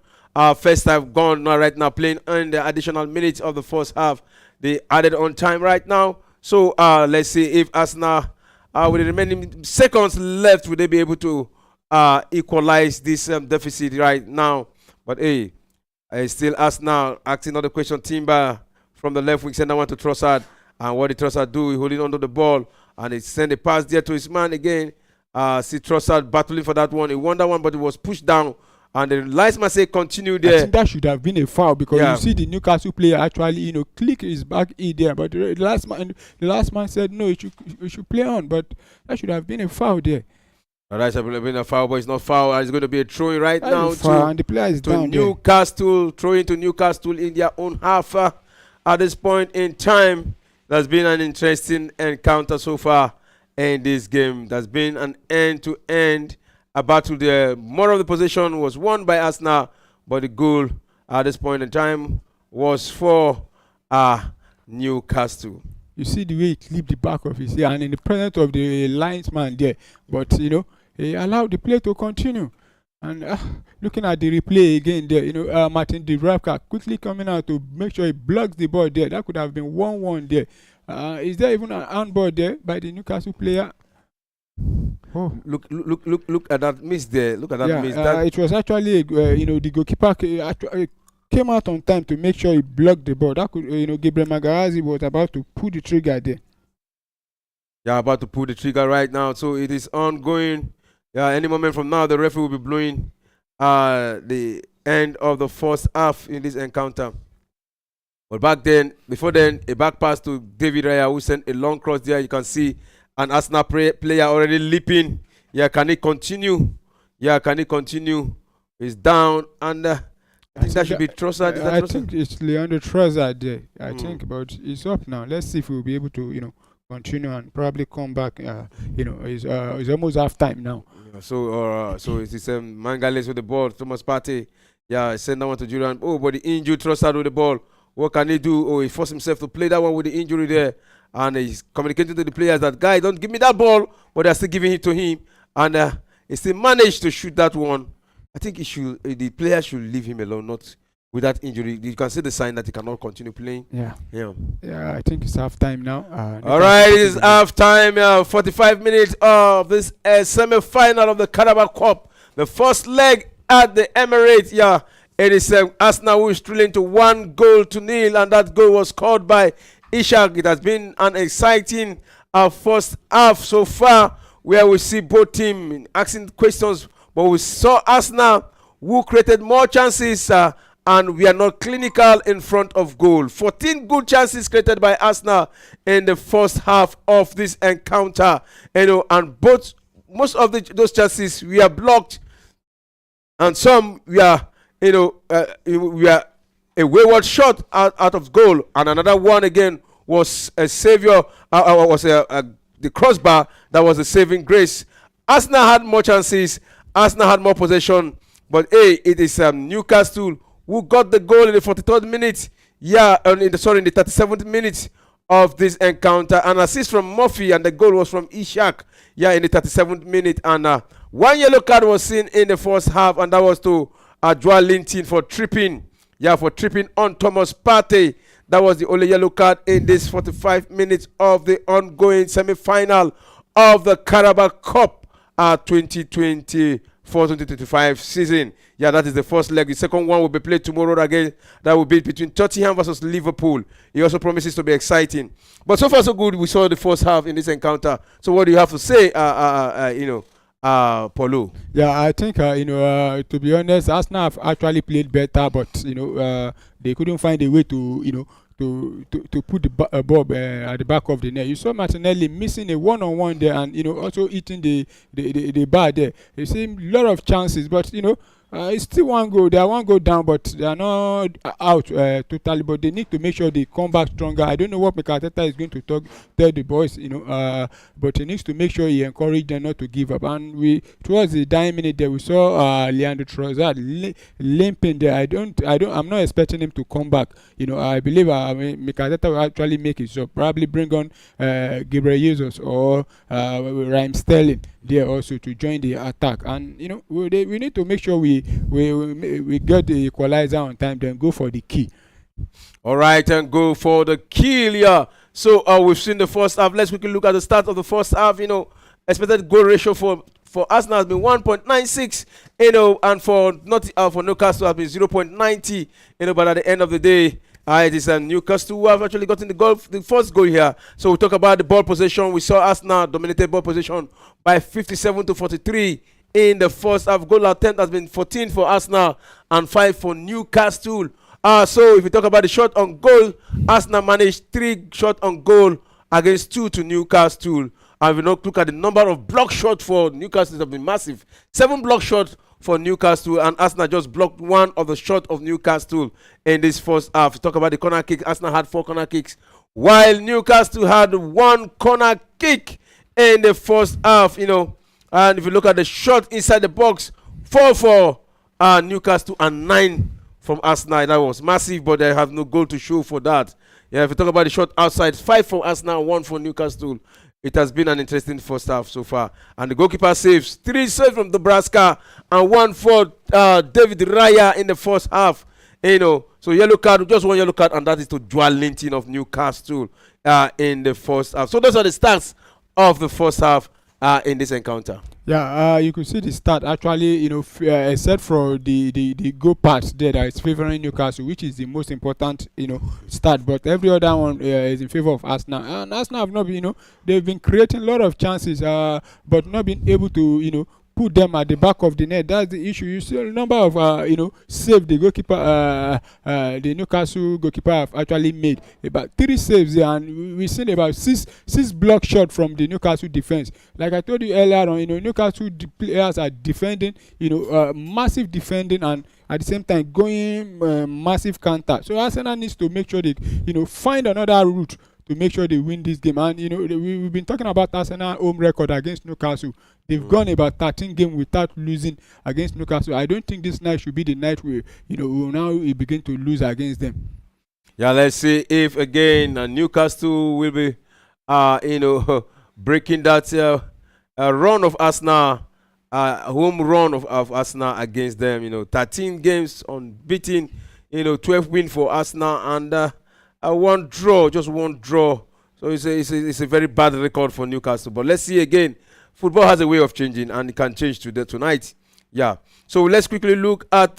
First half gone now right now, playing in the additional minutes of the first half. They added on time right now. So let's see if Arsenal, with the remaining seconds left, will they be able to equalize this deficit right now? But hey, still Arsenal asking another question. Timber from the left wing, send that one to Trossard. And what did Trossard do? He holding onto the ball and he sent a pass there to his man again. See Trossard battling for that one. He won that one, but it was pushed down. And the linesman say continue there. I think that should have been a foul because you see the Newcastle player actually, click his back in there. But the last man said no, it should play on. But that should have been a foul there. All right, so been a foul, but it's not foul. It's going to be a throw-in right now and the player is to down Newcastle, throwing to Newcastle in their own half. At this point in time, there's been an interesting encounter so far in this game. There's been an end-to-end battle there. More of the possession was won by Arsenal, but the goal at this point in time was for Newcastle. You see the way he clipped the back of his ear, and in the presence of the linesman there, but he allowed the play to continue. And looking at the replay again there, Martin Dubravka quickly coming out to make sure he blocks the ball there. That could have been 1-1 there. Is there even an handball there by the Newcastle player? Oh, Look at that miss there. Look at that miss. It was actually, the goalkeeper came out on time to make sure he blocked the ball. That could, Gabriel Magarazzi was about to pull the trigger there. Yeah, about to pull the trigger right now. So it is ongoing. Yeah, any moment from now, the referee will be blowing the end of the first half in this encounter. But before then, a back pass to David Raya, who sent a long cross there. You can see an Arsenal player already leaping. Yeah, can he continue? Yeah, can he continue? He's down, and I think that should be Trossard. I think it's Leandro Trossard there. I think, but it's up now. Let's see if we'll be able to, continue and probably come back. It's almost half time now. So it's Mangales with the ball. Thomas Partey, send that one to Julian. Oh, but the injured Trossard with the ball. What can he do? Oh, he forced himself to play that one with the injury there, and he's communicating to the players that, guy, don't give me that ball, but they're still giving it to him, and he still managed to shoot that one. I think the player should leave him alone, not with that injury. You can see the sign that he cannot continue playing. Yeah. I think it's half time now. All right, it is half time. 45 minutes of this semi-final of the Carabao Cup. The first leg at the Emirates. Yeah, it is Arsenal who is thrilling to 1-0, and that goal was scored by Ishak. It has been an exciting first half so far, where we see both teams asking questions, but we saw Arsenal who created more chances. And we are not clinical in front of goal. 14 good chances created by Arsenal in the first half of this encounter. And most of those chances we are blocked, and some we are we are a wayward shot out of goal, and another one again was a savior. The crossbar that was a saving grace. Arsenal had more chances. Arsenal had more possession, but it is Newcastle who got the goal in the 43rd minute. Yeah, in the 37th minute of this encounter. An assist from Murphy, and the goal was from Ishak. Yeah, in the 37th minute. And one yellow card was seen in the first half, and that was to Joao Linton for tripping. Yeah, for tripping on Thomas Partey. That was the only yellow card in this 45 minutes of the ongoing semi-final of the Carabao Cup 2024-2025 season. Yeah, that is the first leg. The second one will be played tomorrow again. That will be between Tottenham versus Liverpool. It also promises to be exciting. But so far so good. We saw the first half in this encounter. So what do you have to say, Paulo? Yeah, I think to be honest, Arsenal have actually played better, but they couldn't find a way to to put the ball at the back of the net. You saw Martinelli missing a one-on-one there, and also hitting the bar there. You see a lot of chances, but it's still one goal. They are one goal down, but they are not out totally. But they need to make sure they come back stronger. I don't know what Mikel Arteta is going to tell the boys, but he needs to make sure he encourage them not to give up. And towards the dying minute there, we saw Leandro Trossard limping there. I'm not expecting him to come back. I believe Mikel Arteta will actually make it so. Probably bring on Gabriel Jesus or Raheem Sterling there also to join the attack. And we need to make sure we get the equalizer on time, then go for the key. All right, and go for the kill. Yeah. So we've seen the first half. Let's quickly look at the start of the first half. Expected goal ratio for Arsenal has been 1.96. And for Newcastle has been 0.90. But at the end of the day, it is Newcastle who have actually gotten the first goal here. So we talk about the ball possession. We saw Arsenal dominated ball possession by 57-43 in the first half. Goal attempt has been 14 for Arsenal and 5 for Newcastle. So if we talk about the shot on goal, Arsenal managed 3 shots on goal against 2 to Newcastle. And we look at the number of block shots for Newcastle have been massive. 7 block shots for Newcastle, and Arsenal just blocked one of the shot of Newcastle in this first half. Talk about the corner kick. Arsenal had 4 corner kicks, while Newcastle had 1 corner kick in the first half. And if you look at the shot inside the box, 4 for Newcastle and 9 from Arsenal. That was massive, but they have no goal to show for that. Yeah, if you talk about the shot outside, 5 for Arsenal, 1 for Newcastle. It has been an interesting first half so far. And the goalkeeper saves 3 saves from Nebraska and 1 for David Raya in the first half. So yellow card, just 1 yellow card, and that is to Joel Linton of Newcastle in the first half. So those are the stats of the first half in this encounter. Yeah, you could see the start actually, except for the goal part there that is favoring Newcastle, which is the most important, start. But every other one is in favor of Arsenal. And Arsenal have not been, they've been creating a lot of chances, but not been able to, put them at the back of the net. That's the issue. You see a number of save the goalkeeper, the Newcastle goalkeeper have actually made about 3 saves there, and we've seen about six block shot from the Newcastle defense. Like I told you earlier on, Newcastle players are defending, massive defending, and at the same time going massive counter. So Arsenal needs to make sure they find another route to make sure they win this game. And we've been talking about Arsenal home record against Newcastle. They've gone about 13 games without losing against Newcastle. I don't think this night should be the night where we'll now begin to lose against them. Yeah, let's see if again Newcastle will be breaking that run of Arsenal, home run of Arsenal against them. 13 games unbeaten, 12 win for Arsenal, and 1 draw, just 1 draw. So it's a very bad record for Newcastle. But let's see again. Football has a way of changing, and it can change tonight. Yeah. So let's quickly look at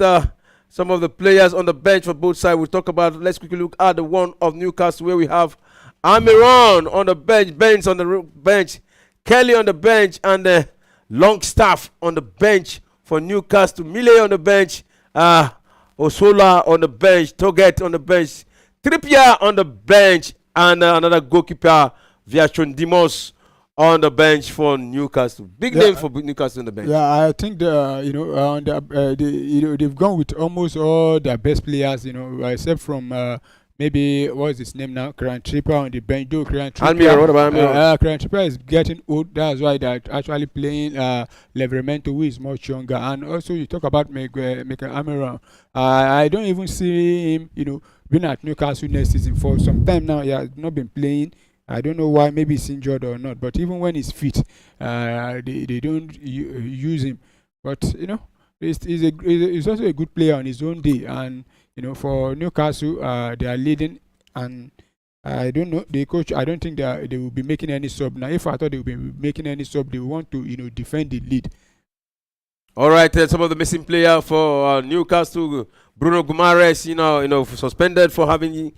some of the players on the bench for both sides. Let's quickly look at the one of Newcastle, where we have Almiron on the bench, Benz on the bench, Kelly on the bench, and Longstaff on the bench for Newcastle. Mille on the bench, Osola on the bench, Toget on the bench, Trippier on the bench, and another goalkeeper, Viachon Dimos, on the bench for Newcastle. Big name for Newcastle on the bench. Yeah, I think they've gone with almost all their best players, except from maybe what's his name now, Kieran Trippier on the bench. Though Kieran Trippier is getting old. That's why they're actually playing Livramento, who is much younger. And also you talk about Mikel Almiron. I don't even see him, being at Newcastle next season. For some time now, he has not been playing. I don't know why, maybe he's injured or not, but even when he's fit, they don't use him. But he's also a good player on his own day. And for Newcastle, they are leading, and I don't know the coach. I don't think they will be making any sub now. If I thought they would be making any sub, they want to defend the lead. All right, some of the missing player for Newcastle, Bruno Guimaraes, suspended for having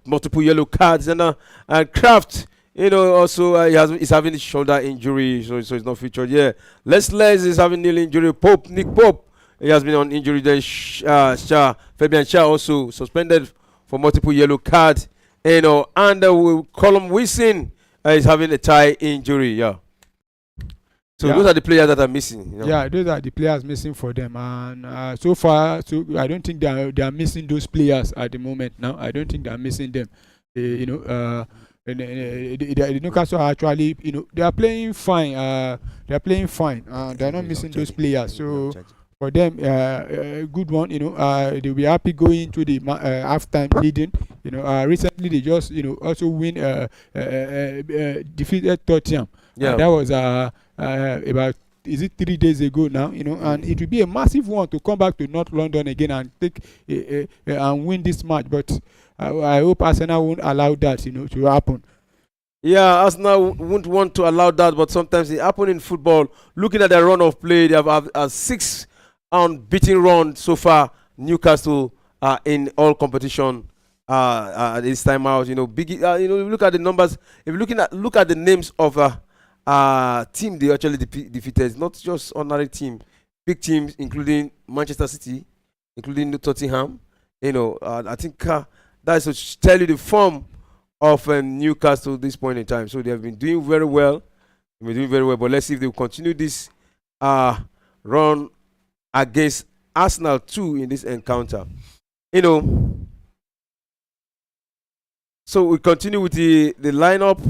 multiple yellow cards, and Kraft, also he's having a shoulder injury, so he's not featured. Yeah, Les is having knee injury. Nick Pope, he has been on injury. Then Fabian Shah also suspended for multiple yellow cards. And Colum Wilson is having a thigh injury. Yeah. So those are the players that are missing. Yeah, those are the players missing for them, and so far, I don't think they are missing those players at the moment. Now, I don't think they are missing them. The Newcastle are actually, they are playing fine. They are playing fine. They are not missing those players. So for them, good one. They'll be happy going into the halftime leading. Recently they just also win defeated Tottenham. Yeah, that was about 3 days ago now. And it will be a massive one to come back to North London again and take and win this match. But I hope Arsenal won't allow that to happen. Yeah, Arsenal won't want to allow that, but sometimes it happens in football. Looking at their run of play, they have a 6 unbeaten run so far. Newcastle in all competition this time out. Look at the numbers. If you look at the names of team they actually defeated. It's not just ordinary team, big teams, including Manchester City, including Tottenham. I think that is to tell you the form of Newcastle at this point in time. So they have been doing very well. They've been doing very well. But let's see if they will continue this run against Arsenal too in this encounter. You know. So we continue with the lineup.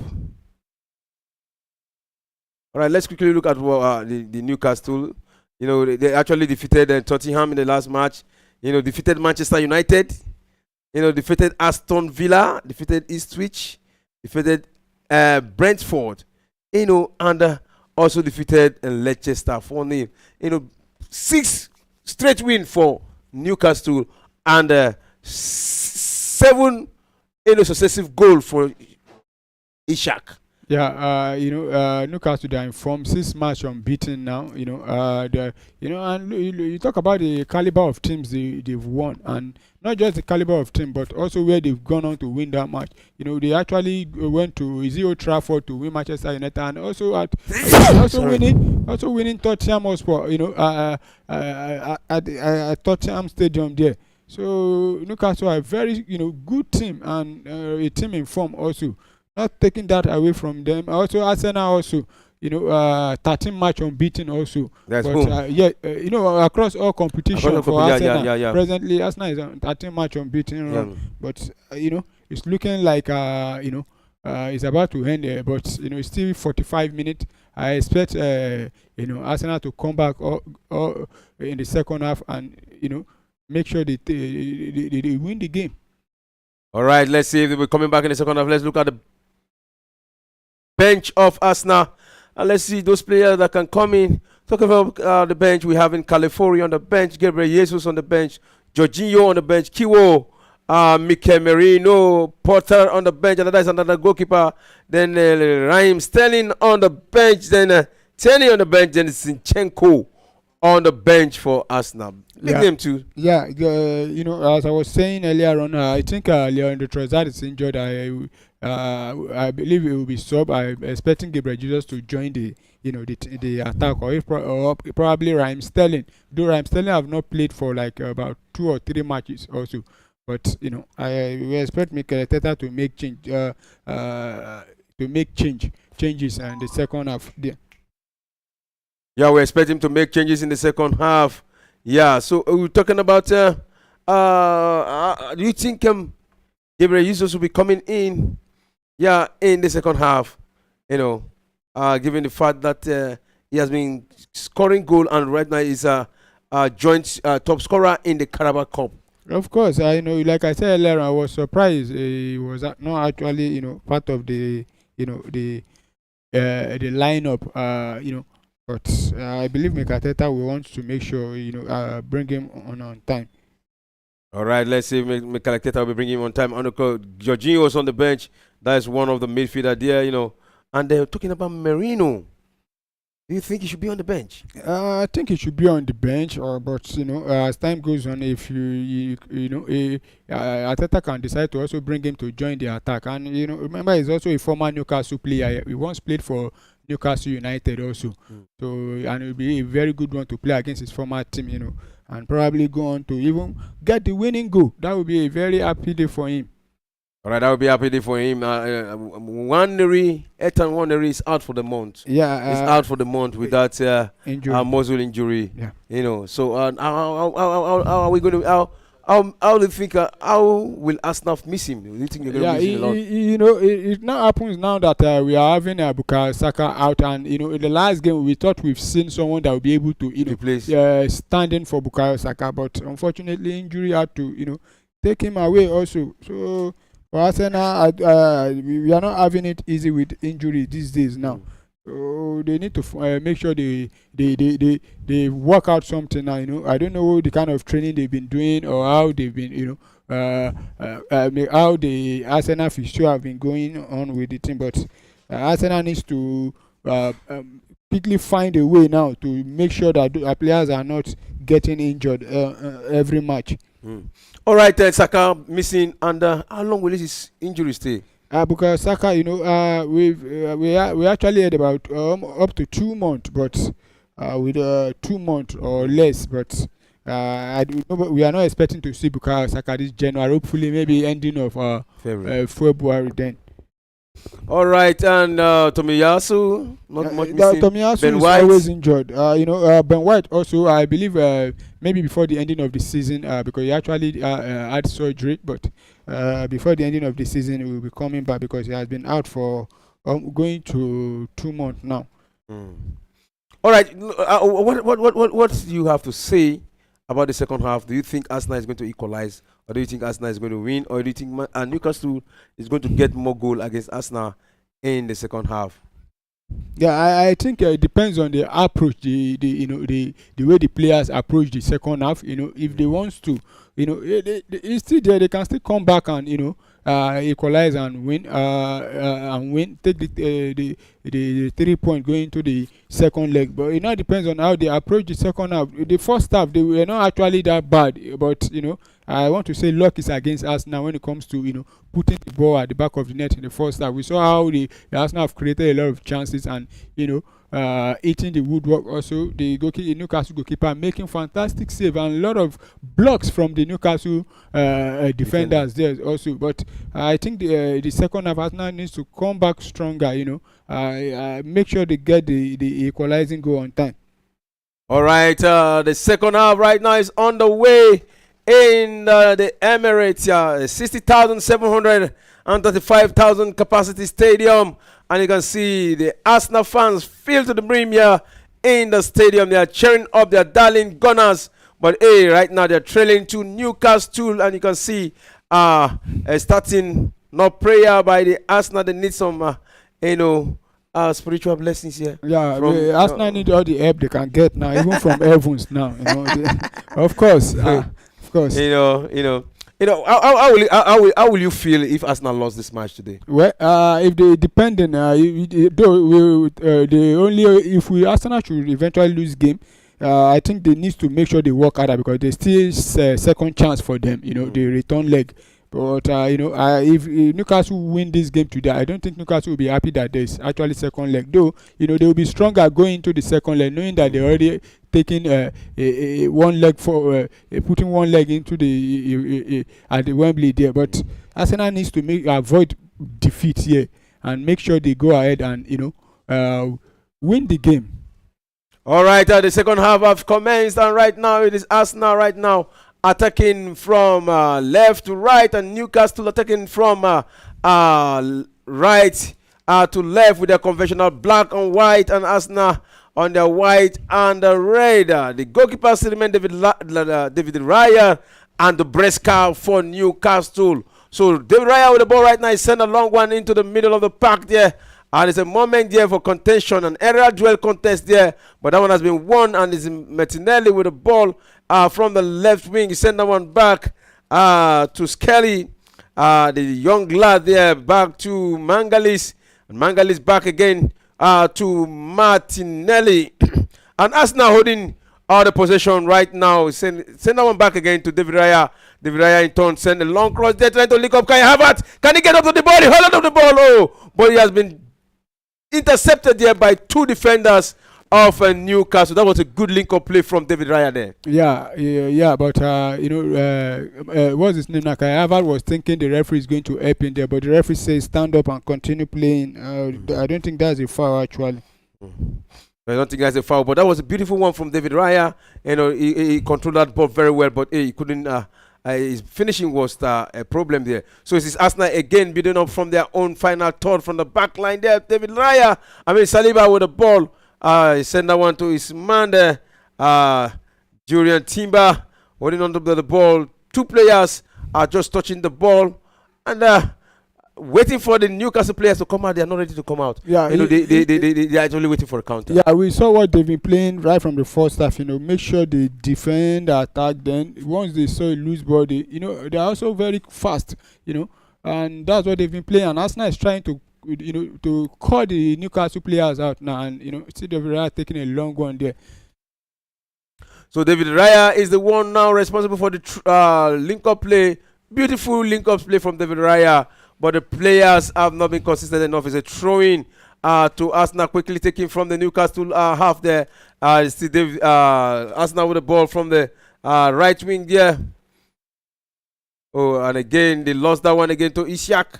All right, let's quickly look at the Newcastle. You know, they actually defeated Tottenham in the last match. You know, defeated Manchester United. You know, defeated Aston Villa, defeated Ipswich, defeated Brentford. You know, and also defeated Leicester 4-0. You know, 6 straight win for Newcastle and 7 successive goal for Ishak. Yeah, Newcastle, they are in form, 6 matches unbeaten now. And you talk about the caliber of teams they've won, and not just the caliber of team, but also where they've gone on to win that match. You know, they actually went to Old Trafford to win Manchester United, and also winning Tottenham Hotspur. You know, at Tottenham Stadium there. So Newcastle are a very good team, and a team in form also. Not taking that away from them. Also Arsenal also, 13 match unbeaten also. That's but boom. Across all competition for Arsenal. Yeah. Presently Arsenal is on 13 match unbeaten. Yeah. But it's looking like it's about to end there. But it's still 45 minutes. I expect Arsenal to come back or in the second half and make sure they win the game. All right, let's see if they'll be coming back in the second half. Let's look at the bench of Arsenal. And let's see those players that can come in. Talking about the bench, we have in California on the bench, Gabriel Jesus on the bench, Jorginho on the bench, Kiwo, Mikel Merino, Potter on the bench, and that is another goalkeeper. Then Raheem Sterling on the bench, then Tierney on the bench, then Zinchenko on the bench for Arsenal. Big name too. Yeah, as I was saying earlier on, I think Leandro Trossard is injured. I believe it will be sub. I'm expecting Gabriel Jesus to join the attack, or probably Raheem Sterling. Though Raheem Sterling have not played for like about 2 or 3 matches also. But we expect Mikel Arteta to make changes in the second half. Yeah, we expect him to make changes in the second half. Yeah, so we're talking about. Do you think Gabriel Jesus will be coming in? Yeah, in the second half. Given the fact that he has been scoring goal and right now is a joint top scorer in the Carabao Cup. Of course, like I said earlier, I was surprised he was not actually part of the lineup. But I believe Mikel Arteta will want to make sure bring him on time. All right, let's see if Mikel Arteta will be bringing him on time. Jorginho was on the bench. That is one of the midfielder there, And they're talking about Merino. Do you think he should be on the bench? I think he should be on the bench, but as time goes on, if Arteta can decide to also bring him to join the attack, and remember he's also a former Newcastle player. He once played for Newcastle United also, so and it will be a very good one to play against his former team, and probably go on to even get the winning goal. That would be a very happy day for him. All right, that would be a happy day for him. Ethan Nwaneri is out for the month. Yeah, he's out for the month with that muscle injury. Yeah. So how are we going to? How do you think? How will Arsenal miss him? Do you think you're going to miss him a lot? It now happens now that we are having Bukayo Saka out, and in the last game we thought we've seen someone that will be able to stand in for Bukayo Saka, but unfortunately injury had to take him away also. So for Arsenal, we are not having it easy with injury these days now. So they need to make sure they work out something now. I don't know the kind of training they've been doing or how they've been how the Arsenal fixture have been going on with the team, but Arsenal needs to quickly find a way now to make sure that our players are not getting injured every match. All right, Saka missing, and how long will his injury stay? Because Saka, we actually had about up to 2 months, but with 2 months or less. But we are not expecting to see Bukayo Saka this January. Hopefully, maybe ending of February then. All right, and Tomiyasu, not much missing. Tomiyasu Ben is always White. injured. Ben White also, I believe, maybe before the ending of the season, because he actually had surgery, but before the ending of the season, he will be coming back because he has been out for going to 2 months now. Mm. All right, what do you have to say about the second half? Do you think Arsenal is going to equalize, or do you think Arsenal is going to win, or do you think Newcastle is going to get more goal against Arsenal in the second half? Yeah, I think it depends on the approach, the way the players approach the second half. If they want to, it's still there. They can still come back and equalize and win. Take the 3 point going into the second leg. But it now depends on how they approach the second half. The first half they were not actually that bad, but I want to say luck is against us now when it comes to putting the ball at the back of the net in the first half. We saw how the Arsenal have created a lot of chances and eating the woodwork. Also, the Newcastle goalkeeper making fantastic save and a lot of blocks from the Newcastle defenders there also. But I think the second half Arsenal needs to come back stronger. Make sure they get the equalizing goal on time. All right, the second half right now is on the way in the Emirates, 60,735,000 capacity stadium, and you can see the Arsenal fans filled to the brim here in the stadium. They are cheering up their darling Gunners, but hey, right now they're trailing to Newcastle, and you can see starting no prayer by the Arsenal. They need some, spiritual blessings here. Yeah, Arsenal need all the help they can get now, even from Evans now. Of course. Of course. How will you feel if Arsenal lost this match today? Well, if they depending, if we Arsenal should eventually lose game, I think they need to make sure they work harder because there's still second chance for them. The return leg. But if Newcastle win this game today, I don't think Newcastle will be happy that there's actually second leg. Though they will be stronger going into the second leg, knowing that they're already taking one leg for putting one leg into the at the Wembley there. But Arsenal needs to avoid defeat here and make sure they go ahead and win the game. All right, the second half have commenced, and right now it is Arsenal right now attacking from left to right, and Newcastle attacking from right to left with their conventional black and white, and Arsenal on the white and the red. The goalkeeper still remain David Raya, and the Bresca for Newcastle. So David Raya with the ball right now. He sent a long one into the middle of the park there. And it's a moment there for contention, an aerial duel contest there. But that one has been won, and it's Martinelli with the ball from the left wing. He sent that one back to Skelly, the young lad there, back to Mangalis. And Mangalis back again to Martinelli. And Arsenal holding all the possession right now. Send that one back again to David Raya. David Raya in turn send a long cross there, trying to link up Kai Havertz. Can he get up to the ball? He hold on to the ball. Oh, but he has been intercepted there by two defenders of Newcastle. That was a good link-up play from David Raya there. Yeah. But what's his name? Kai Havertz was thinking the referee is going to help in there, but the referee says stand up and continue playing. I don't think that's a foul actually. I don't think that's a foul, but that was a beautiful one from David Raya. He controlled that ball very well, but he couldn't. His finishing was a problem there. So it is Arsenal again building up from their own final third from the back line there. David Raya, Saliba with the ball. He sent that one to his man there. Julian Timber holding on to the ball. Two players are just touching the ball and waiting for the Newcastle players to come out. They are not ready to come out. Yeah, they are actually waiting for a counter. Yeah, we saw what they've been playing right from the first half. Make sure they defend, attack. Then once they saw a loose ball, they are also very fast. And that's what they've been playing. And Arsenal is trying to call the Newcastle players out now. And see David Raya taking a long one there. So David Raya is the one now responsible for the link-up play. Beautiful link-up play from David Raya. But the players have not been consistent enough. It's a throw-in to Arsenal, quickly taking from the Newcastle half there. Arsenal with the ball from the right wing there. Oh, and again, they lost that one again to Ishak.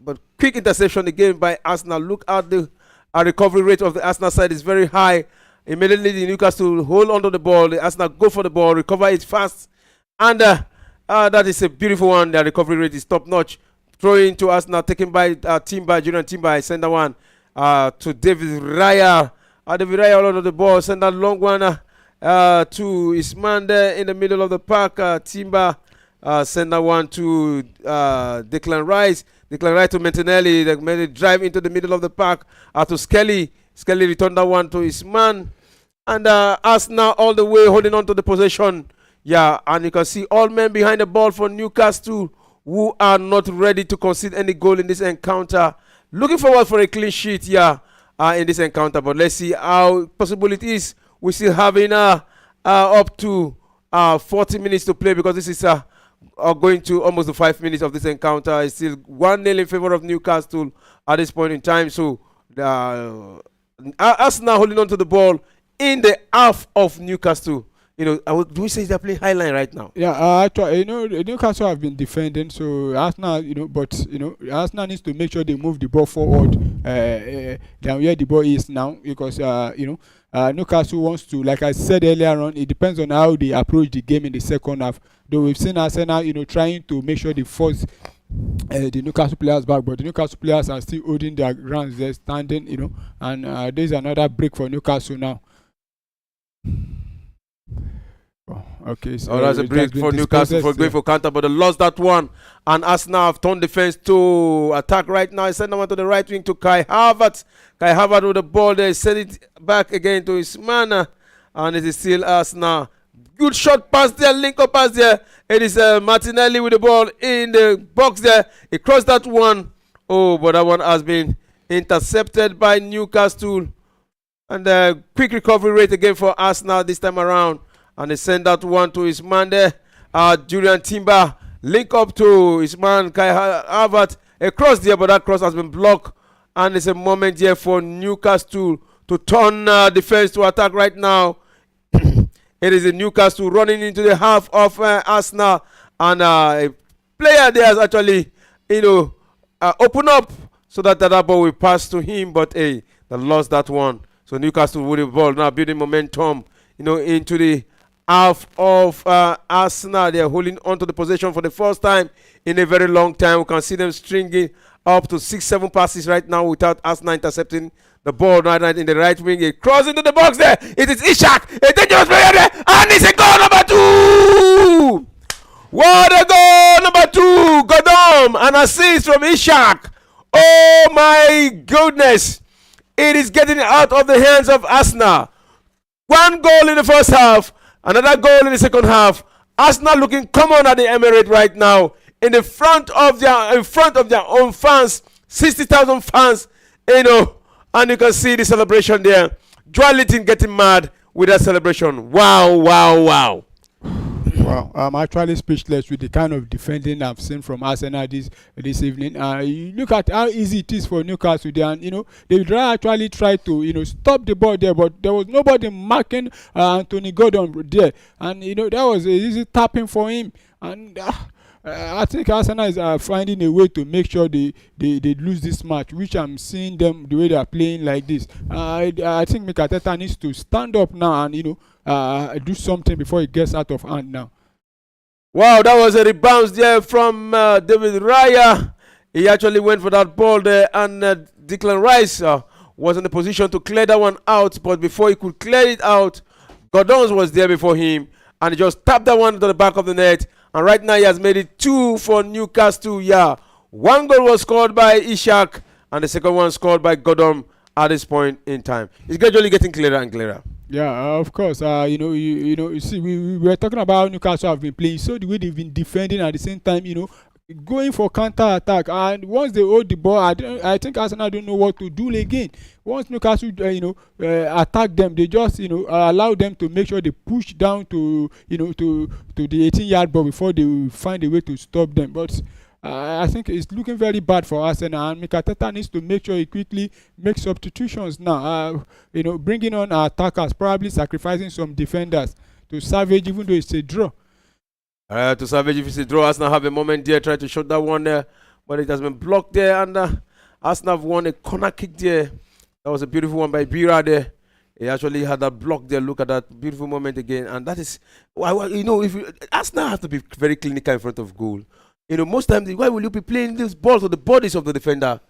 But quick interception again by Arsenal. Look at the recovery rate of the Arsenal side is very high. Immediately the Newcastle hold on to the ball. The Arsenal go for the ball, recover it fast, and that is a beautiful one. The recovery rate is top notch. Throw into Arsenal, taken by Timber, Julian Timber. Send that one to David Raya. David Raya all over the ball. Send that long one to Isman there in the middle of the park. Timber send that one to Declan Rice. Declan Rice to Martinelli. They drive into the middle of the park to Skelly. Skelly returned that one to Isman. And Arsenal all the way holding on to the possession. Yeah, and you can see all men behind the ball for Newcastle who are not ready to concede any goal in this encounter. Looking forward for a clean sheet, yeah, in this encounter. But let's see how possible it is. We're still having up to 40 minutes to play because this is going to almost the 5 minutes of this encounter. It's still 1-0 in favor of Newcastle at this point in time. So Arsenal holding on to the ball in the half of Newcastle. Do we say they're playing Highline right now? Yeah, actually, Newcastle have been defending, so Arsenal, Arsenal needs to make sure they move the ball forward than where the ball is now, because Newcastle wants to, like I said earlier on, it depends on how they approach the game in the second half. Though we've seen Arsenal, trying to make sure they force the Newcastle players back, but the Newcastle players are still holding their grounds, they're standing, and there's another break for Newcastle now. Okay, so that's a break for Newcastle for going for counter, but they lost that one. And Arsenal have turned defense to attack right now. Send them one to the right wing to Kai Havertz. Kai Havertz with the ball there, send it back again to his man, and it is still Arsenal. Good shot pass there, link up pass there. It is Martinelli with the ball in the box there. He crossed that one. Oh, but that one has been intercepted by Newcastle. And quick recovery rate again for Arsenal this time around. And they send that one to his man there. Julian Timber link up to his man Kai Havertz. A cross there, but that cross has been blocked. And it's a moment here for Newcastle to turn defense to attack right now. It is a Newcastle running into the half of Arsenal. And a player there has actually, open up so that ball will pass to him. But they lost that one. So Newcastle with the ball now building momentum, into the half of Arsenal. They are holding on to the possession for the first time in a very long time. We can see them stringing up to 6-7 passes right now without Arsenal intercepting the ball right in the right wing. It crosses into the box there. It is Ishak, a dangerous player there, and it's a goal number 2. What a goal number 2! Godom, an assist from Ishak. Oh my goodness! It is getting out of the hands of Arsenal. One goal in the first half, another goal in the second half. Arsenal looking common at the Emirates right now, in front of their own fans, 60,000 fans, and you can see the celebration there. Joeliton getting mad with that celebration. Wow, wow, wow. Wow, I'm actually speechless with the kind of defending I've seen from Arsenal this evening. You look at how easy it is for Newcastle there, and they actually try to stop the ball there, but there was nobody marking Anthony Gordon there, and that was an easy tapping for him. And I think Arsenal is finding a way to make sure they lose this match, which I'm seeing them the way they are playing like this. I think Mikel Arteta needs to stand up now and do something before it gets out of hand now. Wow, that was a rebound there from David Raya. He actually went for that ball there, and Declan Rice was in the position to clear that one out, but before he could clear it out, Gordon was there before him, and he just tapped that one to the back of the net. And right now he has made it 2 for Newcastle. Yeah, one goal was scored by Ishak, and the second one scored by Gordon at this point in time. It's gradually getting clearer and clearer. Yeah, of course. You see, we were talking about how Newcastle have been playing, so the way they've been defending at the same time, going for counter attack. And once they hold the ball, I think Arsenal don't know what to do again. Once Newcastle, attack them, they just, allow them to make sure they push down to the 18-yard ball before they find a way to stop them. But I think it's looking very bad for Arsenal, and Mikel Arteta needs to make sure he quickly makes substitutions now. Bringing on attackers, probably sacrificing some defenders to salvage, even though it's a draw. To salvage if it's a draw. Arsenal have a moment there, try to shut that one there. but it has been blocked there. And Arsenal have won a corner kick there. That was a beautiful one by Bira there. He actually had that block there. Look at that beautiful moment again. And that is, if Arsenal have to be very clinical in front of goal. Most times, why will you be playing these balls on the bodies of the defender?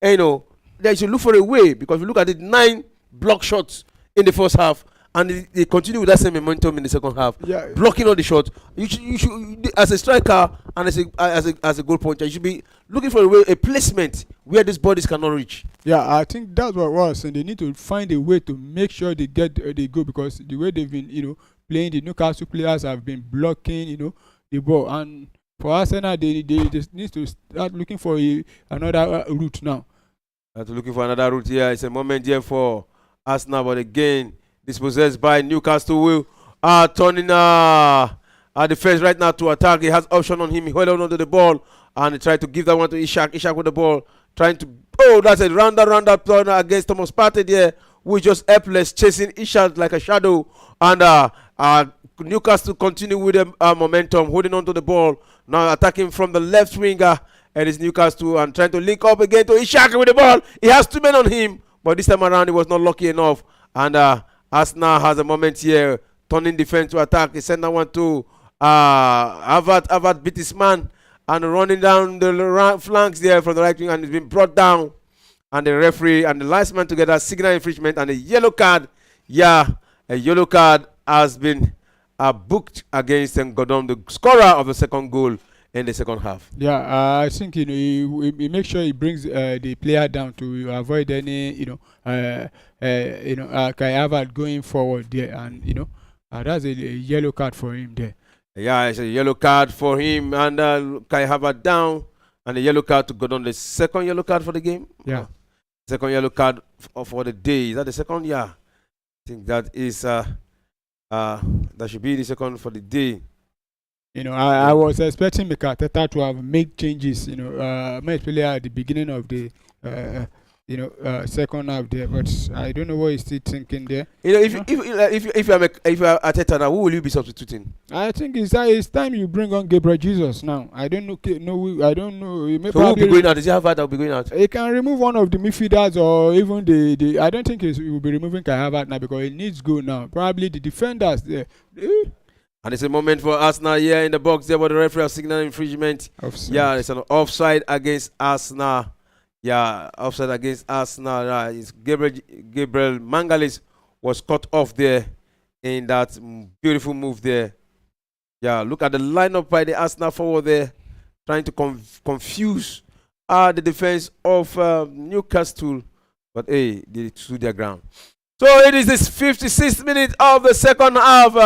And, they should look for a way, because if you look at it, 9 block shots in the first half, and they continue with that same momentum in the second half, blocking all the shots. You should, as a striker and as a goal puncher, you should be looking for a placement where these bodies cannot reach. Yeah, I think that's what I was saying. They need to find a way to make sure they get the goal, because the way they've been, playing, the Newcastle players have been blocking, the ball. And for Arsenal, they just need to start looking for another route now. Looking for another route here. It's a moment here for Arsenal, but again, dispossessed by Newcastle. Will turning defense right now to attack. He has option on him. He held on to the ball and he tried to give that one to Ishak. Ishak with the ball, trying to. Oh, that's a round-up turn against Thomas Partey there, who is just helpless, chasing Ishak like a shadow. And Newcastle continue with the momentum, holding on to the ball. Now attacking from the left winger, and it's Newcastle, and trying to link up again to Ishak with the ball. He has 2 men on him, but this time around he was not lucky enough. And Arsenal has a moment here, turning defense to attack. He sent that one to Havertz beat his man and running down the flanks there from the right wing, and he's been brought down. And the referee and the linesman together signal infringement and a yellow card. Yeah, a yellow card has been booked against Godon, the scorer of the second goal in the second half. Yeah, I think he makes sure he brings the player down to avoid any Kai Havertz going forward there, and that's a yellow card for him there. Yeah, it's a yellow card for him, and Kai Havertz down, and a yellow card to Godon, the second yellow card for the game. Yeah, second yellow card for the day. Is that the second? Yeah, I think that is that should be the second for the day. I was expecting Mikel Arteta to have made changes, especially at the beginning of the, second half there. But I don't know what he's still thinking there. If you're Arteta now, who will you be substituting? I think it's time you bring on Gabriel Jesus now. I don't know. I don't know. So who will be going out? Is it Havertz that will be going out? He can remove one of the midfielders, or even the. I don't think he will be removing Kai Havertz now, because he needs goal now. Probably the defenders there. And it's a moment for Arsenal here in the box there, but the referee has signaled infringement. Offside. Yeah, it's an offside against Arsenal. Yeah, offside against Arsenal. It's Gabriel Mangalis was cut off there in that beautiful move there. Yeah, look at the lineup by the Arsenal forward there, trying to confuse the defense of Newcastle. But hey, they stood their ground. So it is this 56th minute of the second half,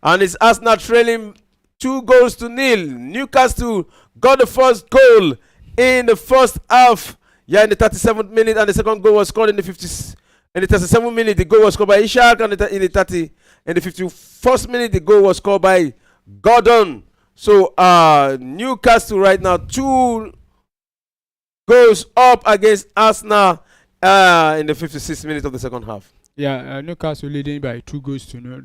and it's Arsenal trailing 2-0. Newcastle got the first goal in the first half. Yeah, in the 37th minute, and the second goal was scored in the 37th minute. The goal was scored by Ishak, and in the 51st minute, the goal was scored by Gordon. So Newcastle right now 2 goals up against Arsenal in the 56th minute of the second half. Yeah, Newcastle leading by 2 goals to nil.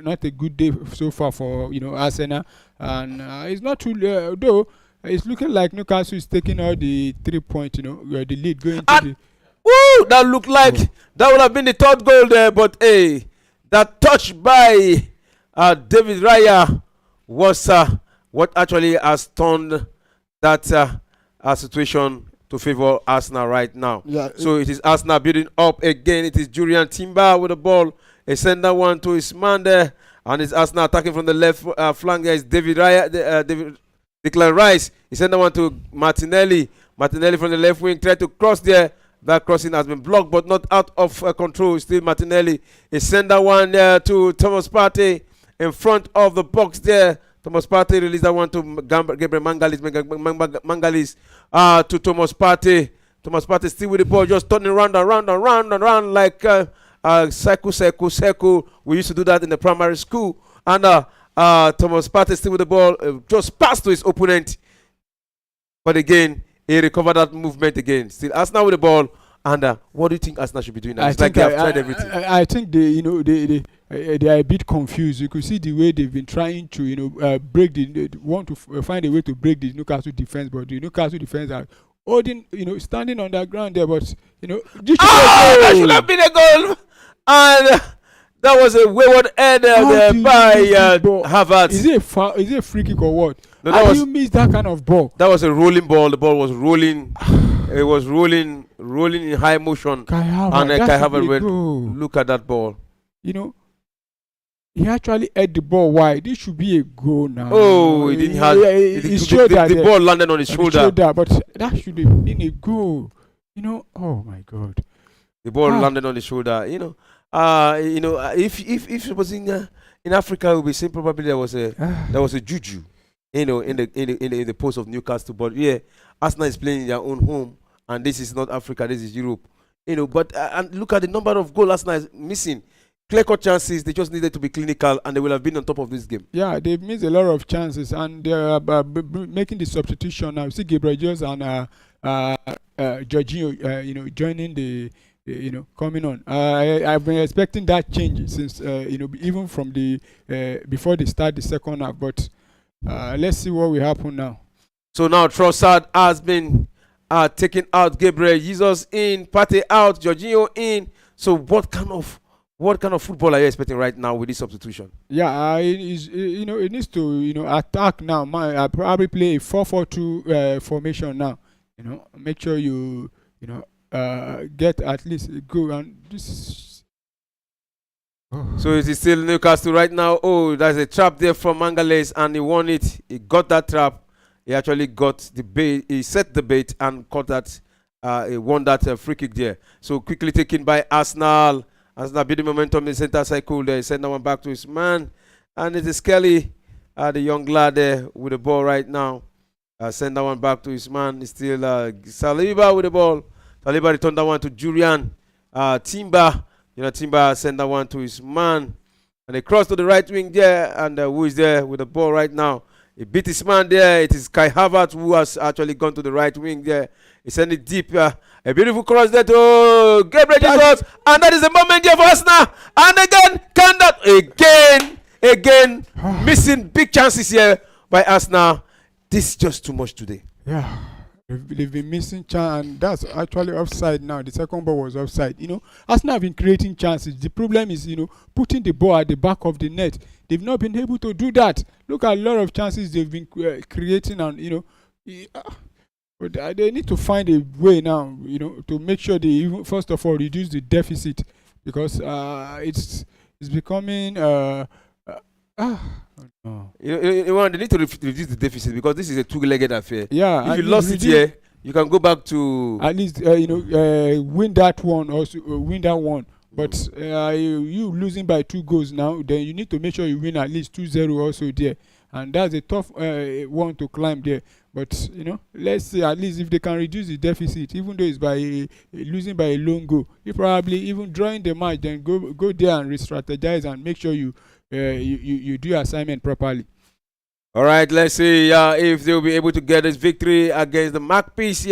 Not a good day so far for Arsenal, and it's not too though. It's looking like Newcastle is taking all the 3 points. Where the lead going to the. Woo! That looked like that would have been the third goal there, but hey, that touch by David Raya was what actually has turned that situation to favor Arsenal right now. Yeah, so it is Arsenal building up again. It is Julian Timber with the ball. He sent that one to his man there, and it's Arsenal attacking from the left flank. There is David Raya, Declan Rice. He sent that one to Martinelli. Martinelli from the left wing tried to cross there. That crossing has been blocked, but not out of control. Still Martinelli. He sent that one to Thomas Partey in front of the box there. Thomas Partey released that one to Gabriel Mangalis. To Thomas Partey. Thomas Partey still with the ball, just turning round and round like cycle. We used to do that in the primary school. And Thomas Partey still with the ball, just passed to his opponent. But again, he recovered that movement again. Still Arsenal with the ball. And what do you think Arsenal should be doing now? It's like they have tried everything. I think they are a bit confused. You could see the way they've been trying to, break want to find a way to break the Newcastle defense, but the Newcastle defense are holding, standing on the ground there. But this that should have been a goal, and that was a wayward header there by Havertz. Is it a foul? Is it a free kick or what? No, How do you miss that kind of ball? That was a rolling ball. The ball was rolling. It was rolling in high motion. Kai And Kai Havertz went, look at that ball. He actually hit the ball wide. This should be a goal now. Oh, he didn't have. The ball landed on his shoulder. But that should have been a goal. Oh my God. The ball landed on his shoulder. If it was in Africa, we would be saying probably there was a juju. In the post of Newcastle, but yeah, Arsenal is playing in their own home, and this is not Africa, this is Europe. But and look at the number of goals Arsenal is missing. Clear-cut chances, they just needed to be clinical, and they will have been on top of this game. Yeah, they've missed a lot of chances, and they're making the substitution now. See Gabriel Jesus and Jorginho, joining the. Coming on. I've been expecting that change since even from the before they start the second half, but. Let's see what will happen now. So now Trossard has been taken out. Gabriel Jesus in, Partey out, Jorginho in. So what kind of football are you expecting right now with this substitution? Yeah, it needs to attack now. I probably play a 4-4-2 formation now. Make sure you get at least a goal, and this. So it is still Newcastle right now. Oh, there's a trap there from Mangales, and he won it. He got that trap. He actually got the bait. He set the bait and caught that. He won that free kick there. So quickly taken by Arsenal. Arsenal building momentum in the center circle there. Send that one back to his man. And it is Kelly, the young lad there with the ball right now. Send that one back to his man. It's still Saliba with the ball. Saliba returned that one to Julian. Timber. Timber send that one to his man. And they cross to the right wing there. And who is there with the ball right now? He beat his man there. It is Kai Havertz who has actually gone to the right wing there. He sent it deep. A beautiful cross there to Gabriel Jesus. And that is the moment here for Arsenal. And again, missing big chances here by Arsenal. This is just too much today. Yeah. They've been missing chance, and that's actually offside now. The second ball was offside. Arsenal have been creating chances. The problem is, putting the ball at the back of the net. They've not been able to do that. Look at a lot of chances they've been creating, and but they need to find a way now, to make sure they even first of all reduce the deficit, because it's becoming they need to reduce the deficit, because this is a two-legged affair. Yeah, if you lost it here, you can go back to at least win that one, also win that one. But you losing by 2 goals now, then you need to make sure you win at least 2-0 also there, and that's a tough one to climb there. But let's see, at least if they can reduce the deficit, even though it's by losing by a lone goal, you probably even drawing the match, then go there and re-strategize and make sure you do your assignment properly. All right, let's see if they'll be able to get this victory against the Magpies.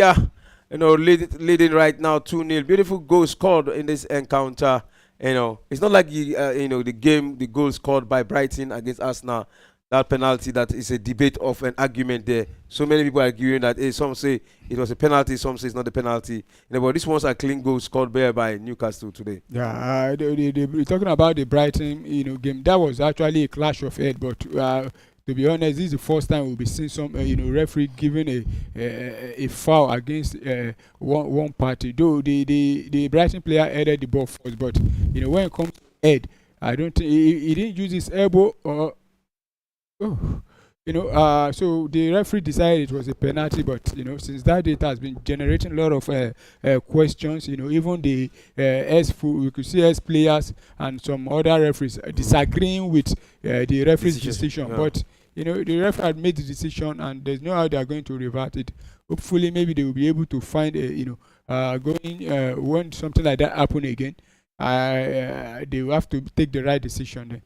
Leading right now 2-0. Beautiful goal scored in this encounter. It's not like the goal scored by Brighton against Arsenal. That penalty, that is a debate of an argument there. So many people are arguing that some say it was a penalty, some say it's not a penalty. But this one's a clean goal scored by Newcastle today. Yeah, we're talking about the Brighton game. That was actually a clash of head, but to be honest, this is the first time we'll be seeing some referee giving a foul against one party. Though the Brighton player headed the ball first, but when it comes to head, I don't think he didn't use his elbow or. So the referee decided it was a penalty, but since that data has been generating a lot of questions. Even the we could see S players and some other referees disagreeing with the referee's decision. Yeah. But the referee had made the decision, and there's no how they are going to revert it. Hopefully, maybe they will be able to find when something like that happen again, they will have to take the right decision then.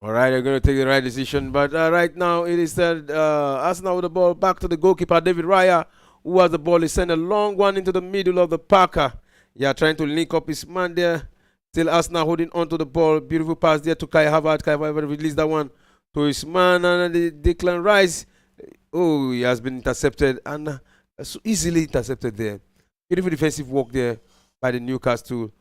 All right, they're going to take the right decision. But right now, it is Arsenal with the ball back to the goalkeeper, David Raya, who has the ball. He sent a long one into the middle of the park. Trying to link up his man there. Still Arsenal holding on to the ball. Beautiful pass there to Kai Havertz. Kai Havertz released that one to his man, and the Declan Rice. Oh, he has been intercepted, and so easily intercepted there. Beautiful defensive work there by the Newcastle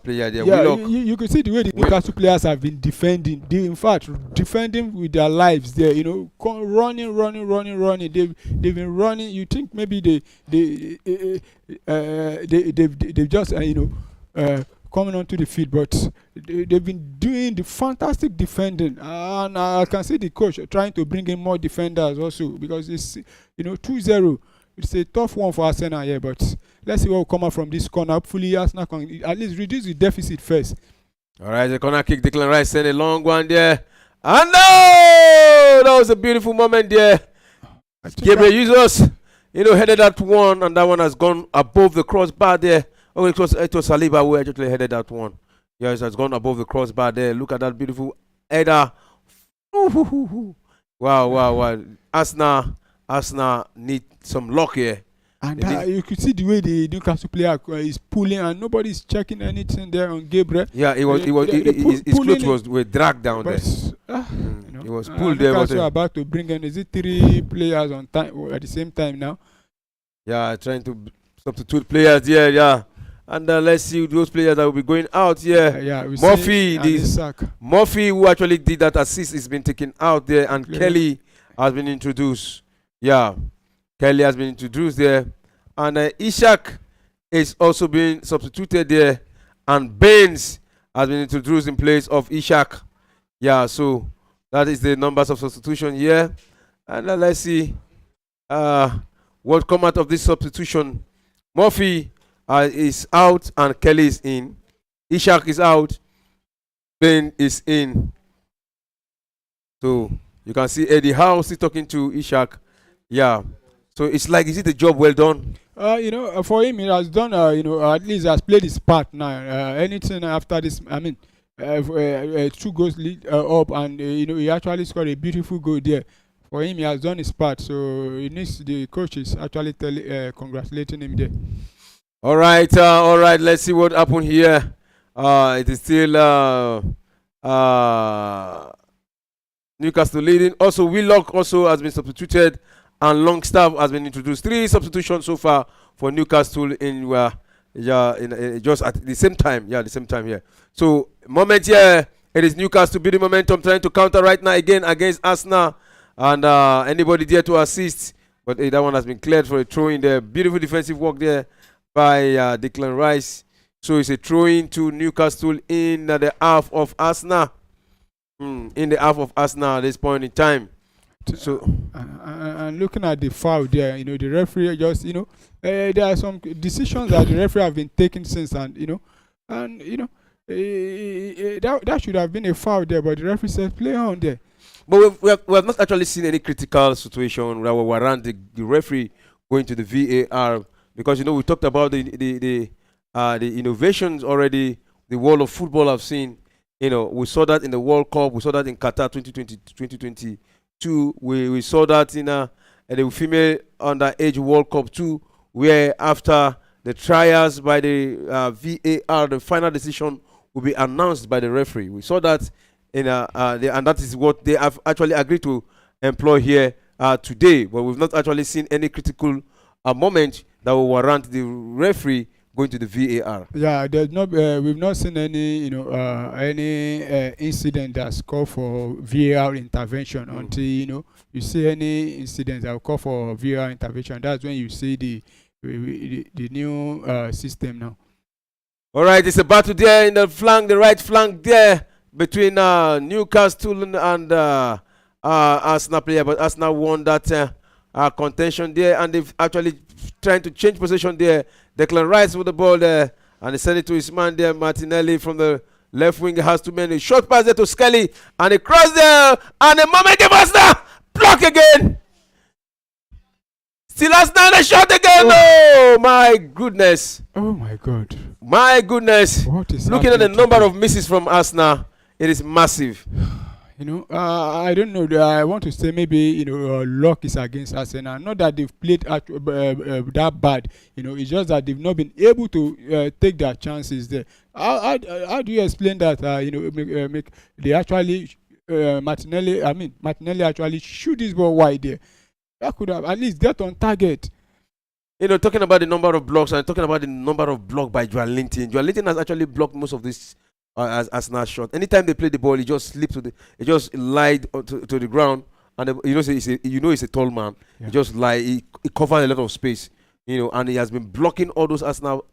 player there. Yeah, you can see the way the Newcastle players have been defending. They, in fact, defending with their lives there. You know, running. They've been running. You think maybe they've just coming onto the field, but they've been doing the fantastic defending, and I can see the coach trying to bring in more defenders also, because it's 2-0. It's a tough one for Arsenal here, but let's see what will come out from this corner. Hopefully Arsenal can at least reduce the deficit first. All right, the corner kick. Declan Rice sent a long one there, and no, that was a beautiful moment there. Gabriel Jesus, headed that one, and that one has gone above the crossbar there. Oh, it was Saliba who actually headed that one. Yes, it has gone above the crossbar there. Look at that beautiful header. Wow. Arsenal need some luck here. And you could see the way the Newcastle player is pulling, and nobody's checking anything there on Gabriel. Yeah, his clothes were dragged down there. He was pulled there. Newcastle about to bring in, is it 3 players on time at the same time now? Yeah, trying to substitute players here, yeah. And let's see those players that will be going out here. Murphy, who actually did that assist, is been taken out there, and Kelly has been introduced. Yeah, Kelly has been introduced there, and Ishak is also being substituted there, and Baines has been introduced in place of Ishak. Yeah, so that is the numbers of substitution here, and let's see what come out of this substitution. Murphy is out and Kelly is in. Ishak is out. Ben is in. So you can see Eddie Howe still talking to Ishak. Yeah. So it's like, is it a job well done? For him, he has done. At least has played his part now. Anything after this, 2 goals lead up, and he actually scored a beautiful goal there. For him, he has done his part. So he needs the coaches actually congratulating him there. All right. Let's see what happened here. It is still Newcastle leading. Also, Willock also has been substituted, and Longstaff has been introduced. 3 substitutions so far for Newcastle in just at the same time. Yeah, the same time here. So moment here, it is Newcastle building momentum, trying to counter right now again against Arsenal, and anybody there to assist, but that one has been cleared for a throw in there. Beautiful defensive work there by Declan Rice. So it's a throw in to Newcastle in the half of Arsenal. In the half of Arsenal at this point in time. So and looking at the foul there, the referee just there are some decisions that the referee have been taking since, and that should have been a foul there, but the referee said play on there. But we have not actually seen any critical situation that will warrant the referee going to the VAR, because we talked about the innovations already the world of football have seen. We saw that in the World Cup, we saw that in Qatar 2022, we saw that in the female underage World Cup too, where after the trials by the VAR, the final decision will be announced by the referee. We saw that and that is what they have actually agreed to employ here today, but we've not actually seen any critical moment that will warrant the referee going to the VAR. Yeah, there's not. We've not seen any, any incident that's called for VAR intervention until you see any incidents that will call for VAR intervention. That's when you see the new system now. All right, it's a battle there in the right flank there between Newcastle and Arsenal player, but Arsenal won that contention there, and they've actually trying to change position there. Declan Rice with the ball there, and he sent it to his man there, Martinelli from the left wing. Has too many short pass there to Skelly, and he crossed there, and the moment gave Arsenal block again. Still Arsenal a shot again. Oh my goodness! Oh my God! My goodness! What is looking at the number of misses from Arsenal? It is massive. I don't know. I want to say maybe luck is against Arsenal. Not that they've played that bad. It's just that they've not been able to take their chances there. How do you explain that? They actually Martinelli actually shoot this ball wide there. That could have at least get on target. Talking about the number of blocks and talking about the number of blocks by Joel Linton. Joel Linton has actually blocked most of this as Arsenal shot. Anytime they play the ball, he just slipped he just lied to the ground, and he's a tall man. Yeah. He just lie. He covered a lot of space. And he has been blocking all those Arsenal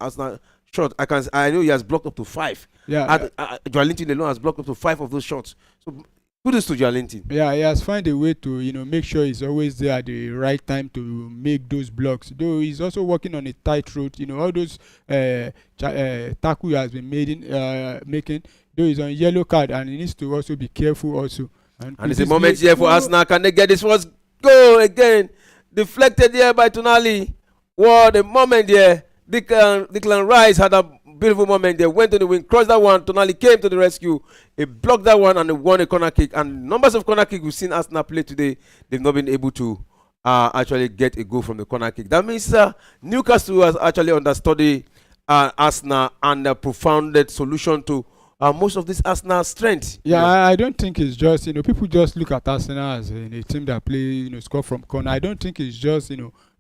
shots. I know he has blocked up to 5. Yeah. Joel Linton alone has blocked up to 5 of those shots. So kudos to Joel Linton. Yeah, he has found a way to make sure he's always there at the right time to make those blocks. Though he's also working on a tightrope. All those tackle he has been making. Though he's on yellow card, and he needs to also be careful also. And it's a moment here for Arsenal. Can they get this first goal again? Deflected here by Tonali. What a moment here. Declan Rice had a beautiful moment there. Went to the wing, crossed that one. Tonali came to the rescue. He blocked that one and he won a corner kick. And numbers of corner kicks we've seen Arsenal play today, they've not been able to actually get a goal from the corner kick. That means Newcastle has actually understudied Arsenal and profounded solution to most of this Arsenal strength. Yeah, I don't think it's just people just look at Arsenal as a team that play score from corner. I don't think it's just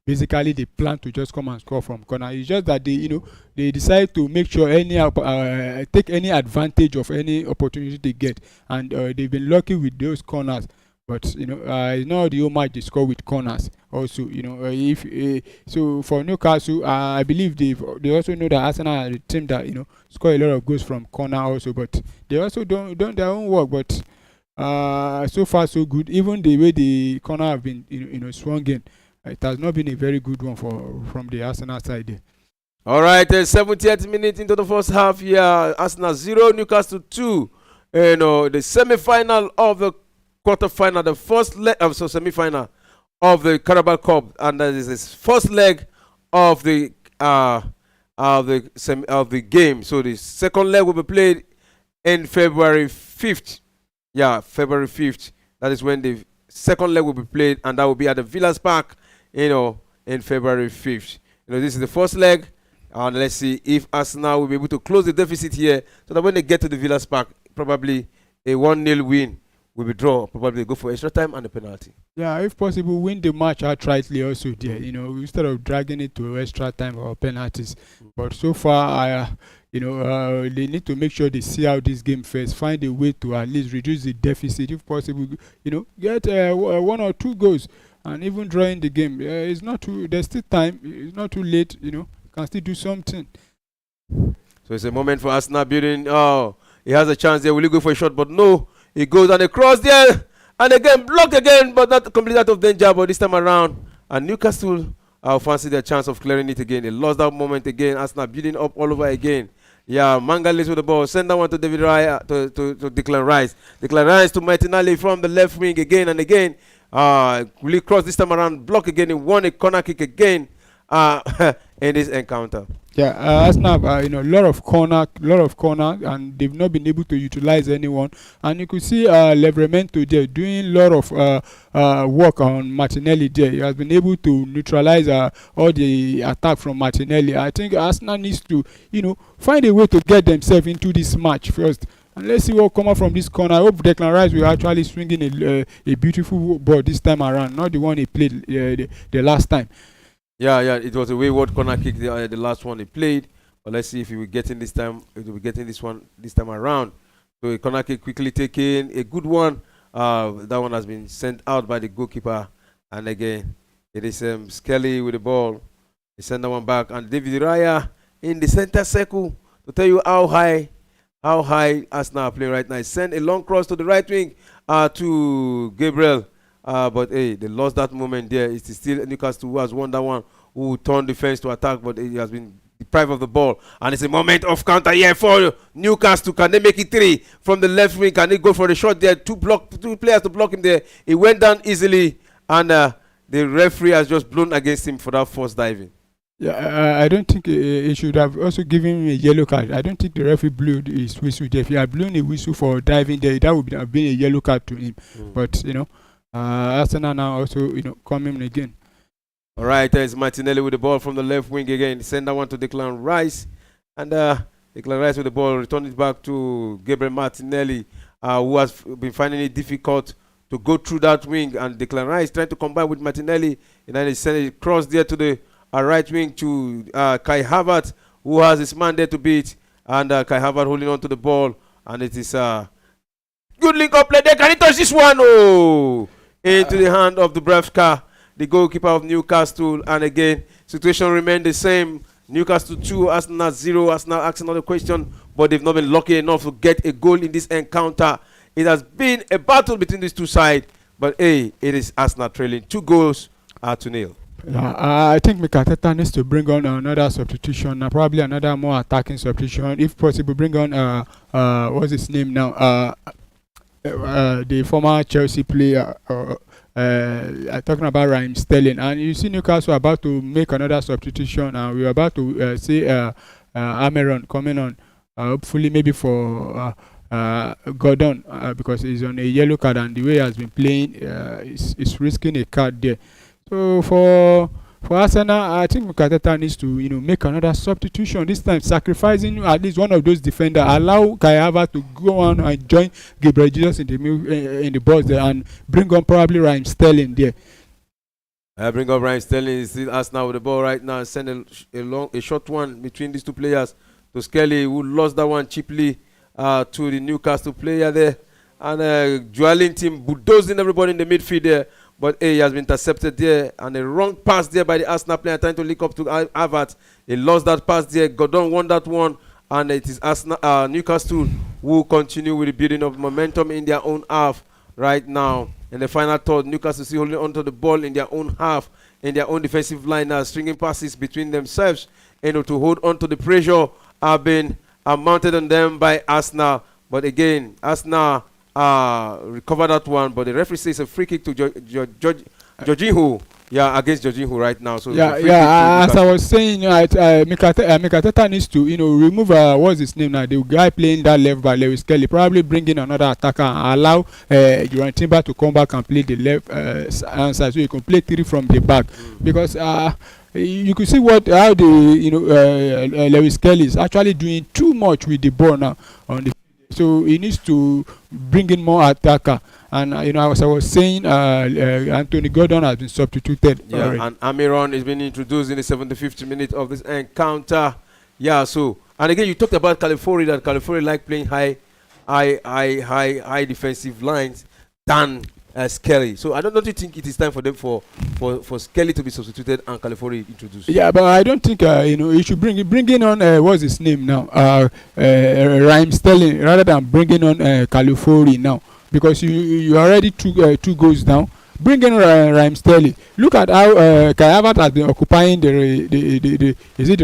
basically they plan to just come and score from corner. It's just that they decide to make sure take any advantage of any opportunity they get, and they've been lucky with those corners. But it's not the whole match they score with corners. Also, so for Newcastle, I believe they also know that Arsenal are the team that score a lot of goals from corner also. But they also done their own work. But so far so good. Even the way the corner have been swung in, it has not been a very good one from the Arsenal side there. All right, 70th minute into the first half. Yeah, Arsenal 0, Newcastle 2. The semi-final of the quarter-final, the first leg of semi-final of the Carabao Cup, and that is this first leg of the game. So the second leg will be played in February 5th. Yeah, February 5th. That is when the second leg will be played, and that will be at the Villas Park. In February 5th. This is the first leg. And let's see if Arsenal will be able to close the deficit here so that when they get to the Villas Park, probably a 1-0 win will be drawn. Probably go for extra time and a penalty. Yeah, if possible, win the match outrightly also there, instead of dragging it to extra time or penalties. But so far, they need to make sure they see out this game first, find a way to at least reduce the deficit, if possible, get 1 or 2 goals. And even drawing the game, it's not too. There's still time. It's not too late. Can still do something. So it's a moment for Arsenal building. Oh, he has a chance there. Will he go for a shot? But no, he goes and across there, and again blocked again, but not completely out of danger. But this time around, and Newcastle fancy their chance of clearing it again. They lost that moment again. Arsenal building up all over again. Yeah, Mangalis with the ball. Send that one to David Raya to Declan Rice. Declan Rice to Martinelli from the left wing again and again. Really cross this time around, block again. He won a corner kick again in this encounter. Yeah, Arsenal, lot of corner, and they've not been able to utilize anyone. And you could see Livramento there doing a lot of work on Martinelli there. He has been able to neutralize all the attack from Martinelli. I think Arsenal needs to, find a way to get themselves into this match first. And let's see what comes out from this corner. I hope Declan Rice will actually swing in a beautiful ball this time around, not the one he played the last time. Yeah, it was a wayward corner kick, the last one he played. But let's see if he will get in this time. If he will get in this one this time around. So a corner kick quickly taken, a good one. That one has been sent out by the goalkeeper. And again, it is Skelly with the ball. He sent that one back, and David Raya in the center circle to tell you how high Arsenal are playing right now. He sent a long cross to the right wing to Gabriel. But hey, they lost that moment there. It's still Newcastle who has won that one, who turned defense to attack, but he has been deprived of the ball. And it's a moment of counter here for Newcastle. Can they make it 3 from the left wing? Can they go for the shot there? Two players to block him there. He went down easily, and the referee has just blown against him for that forced diving. Yeah, I don't think he should have also given him a yellow card. I don't think the referee blew his whistle there. If he had blown a whistle for diving there, that would have been a yellow card to him. But Arsenal now also coming again. All right, there's Martinelli with the ball from the left wing again. Send that one to Declan Rice, and Declan Rice with the ball, return it back to Gabriel Martinelli, who has been finding it difficult to go through that wing. And Declan Rice trying to combine with Martinelli, and then he sent it cross there to the right wing to Kai Havertz, who has his man there to beat. And Kai Havertz holding on to the ball, and it is good link up play there. Can he touch this one? Oh, into the hand of Dubravka, the goalkeeper of Newcastle. And again, situation remained the same. Newcastle 2, Arsenal 0. Arsenal asking another question, but they've not been lucky enough to get a goal in this encounter. It has been a battle between these two sides, but hey, it is Arsenal trailing 2 goals to nil. I think Mikel Arteta needs to bring on another substitution, probably another more attacking substitution, if possible. Bring on what's his name now? The former Chelsea player. Talking about Raheem Sterling, and you see Newcastle about to make another substitution, and we're about to see Ameron coming on, hopefully maybe for Gordon, because he's on a yellow card, and the way he has been playing, is risking a card there. So for Arsenal, I think Mikel Arteta needs to make another substitution, this time sacrificing at least one of those defenders, allow Kai Havertz to go on and join Gabriel Jesus in the box there, and bring on probably Raheem Sterling there. Bring up Raheem Sterling. Is still Arsenal with the ball right now. Send a short one between these two players to Skelly, who lost that one cheaply to the Newcastle player there. And Joelinton bulldozing everybody in the midfield there. But he has been intercepted there, and a wrong pass there by the Arsenal player trying to link up to Havertz. He lost that pass there. Gordon won that one, and it is Newcastle who continue with the building of momentum in their own half right now. In the final third, Newcastle still holding onto the ball in their own half, in their own defensive line, stringing passes between themselves, to hold on to the pressure have been mounted on them by Arsenal. But again, Arsenal recover that one, but the referee says a free kick to Jorginho. Yeah, against Jorginho right now. So as I was saying, Mikel Arteta needs to remove what's his name now, the guy playing that left by Lewis Kelly, probably bring in another attacker and allow Duran Timber to come back and play the left hand side, so you can play 3 from the back, because you could see how the Lewis Kelly is actually doing too much with the ball now on the. So he needs to bring in more attacker, and as I was saying, Anthony Gordon has been substituted. Yeah, already. And Amiron is being introduced in the 75th minute of this encounter. Yeah, so and again you talked about California, that California like playing high defensive lines than Skelly. So I don't you think it is time for them for Skelly to be substituted and California introduced? Yeah, but I don't think you should bring in on what's his name now, Raheem Sterling, rather than bringing on California now, because you already took 2 goals down. Bring in Raheem Sterling. Look at how Kai Havertz has been occupying the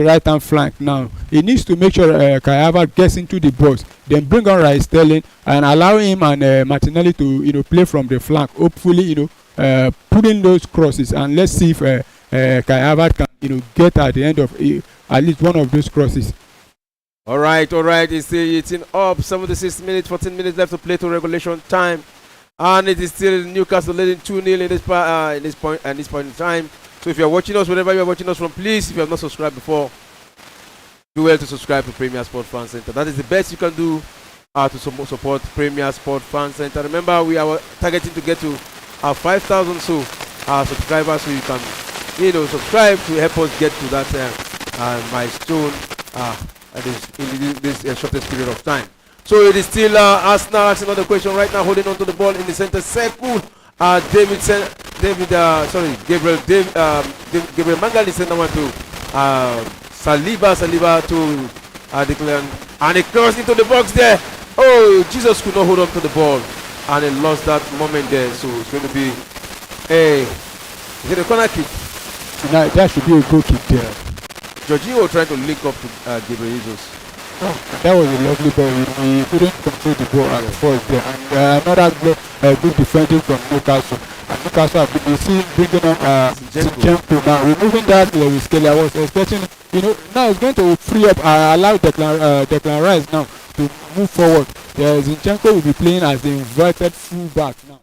right hand flank now. He needs to make sure Kai Havertz gets into the box. Then bring on Raheem Sterling and allow him and Martinelli to play from the flank. Hopefully, put in those crosses, and let's see if Kai Havertz can get at the end of at least one of those crosses. All right. It's in up. 76 minutes, 14 minutes left to play to regulation time. And it is still Newcastle leading 2-0 in this point in time. So if you are watching us, wherever you are watching us from, please, if you have not subscribed before, do well to subscribe to Premier Sport Fan Center. That is the best you can do to support Premier Sport Fan Center. Remember, we are targeting to get to 5,000 subscribers, so you can subscribe to help us get to that milestone in this shortest period of time. So it is still Arsenal asking another question right now, holding on to the ball in the center circle. Gabriel Mangali sent that one to Saliba to Declan, and it crossed into the box there. Oh, Jesus could not hold on to the ball, and he lost that moment there. So it's going to be is it a corner kick? No, that should be a goal kick there. Jorginho trying to link up to Gabriel Jesus. That was a lovely ball. He couldn't control the ball at first there. And another good defending from Newcastle. And Newcastle, you see, bringing on Zinchenko now, removing that Lewis Kelly. I was expecting, now it's going to free up, allow Declan Rice now to move forward. Zinchenko will be playing as the inverted fullback now.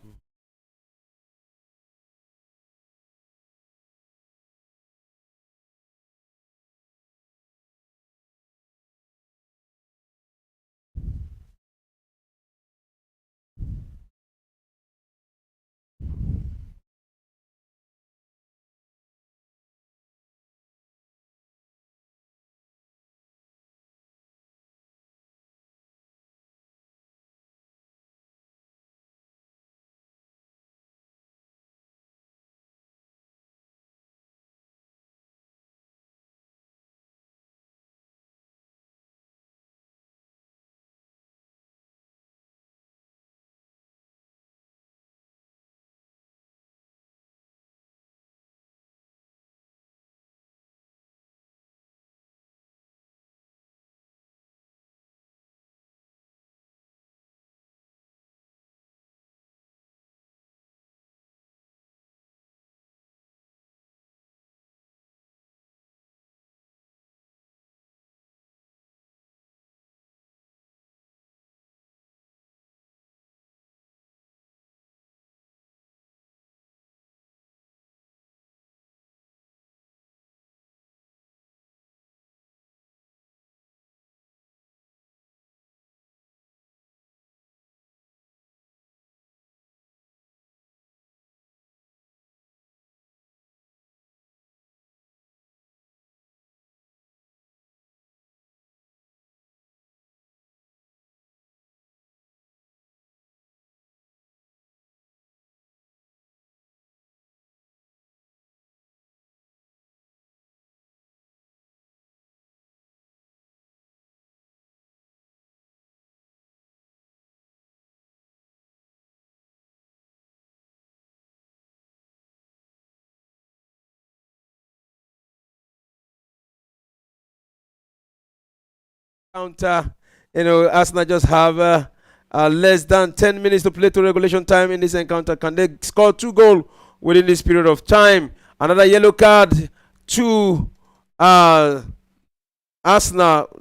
Counter. Arsenal just have less than 10 minutes to play to regulation time in this encounter. Can they score 2 goals within this period of time? Another yellow card to Arsenal.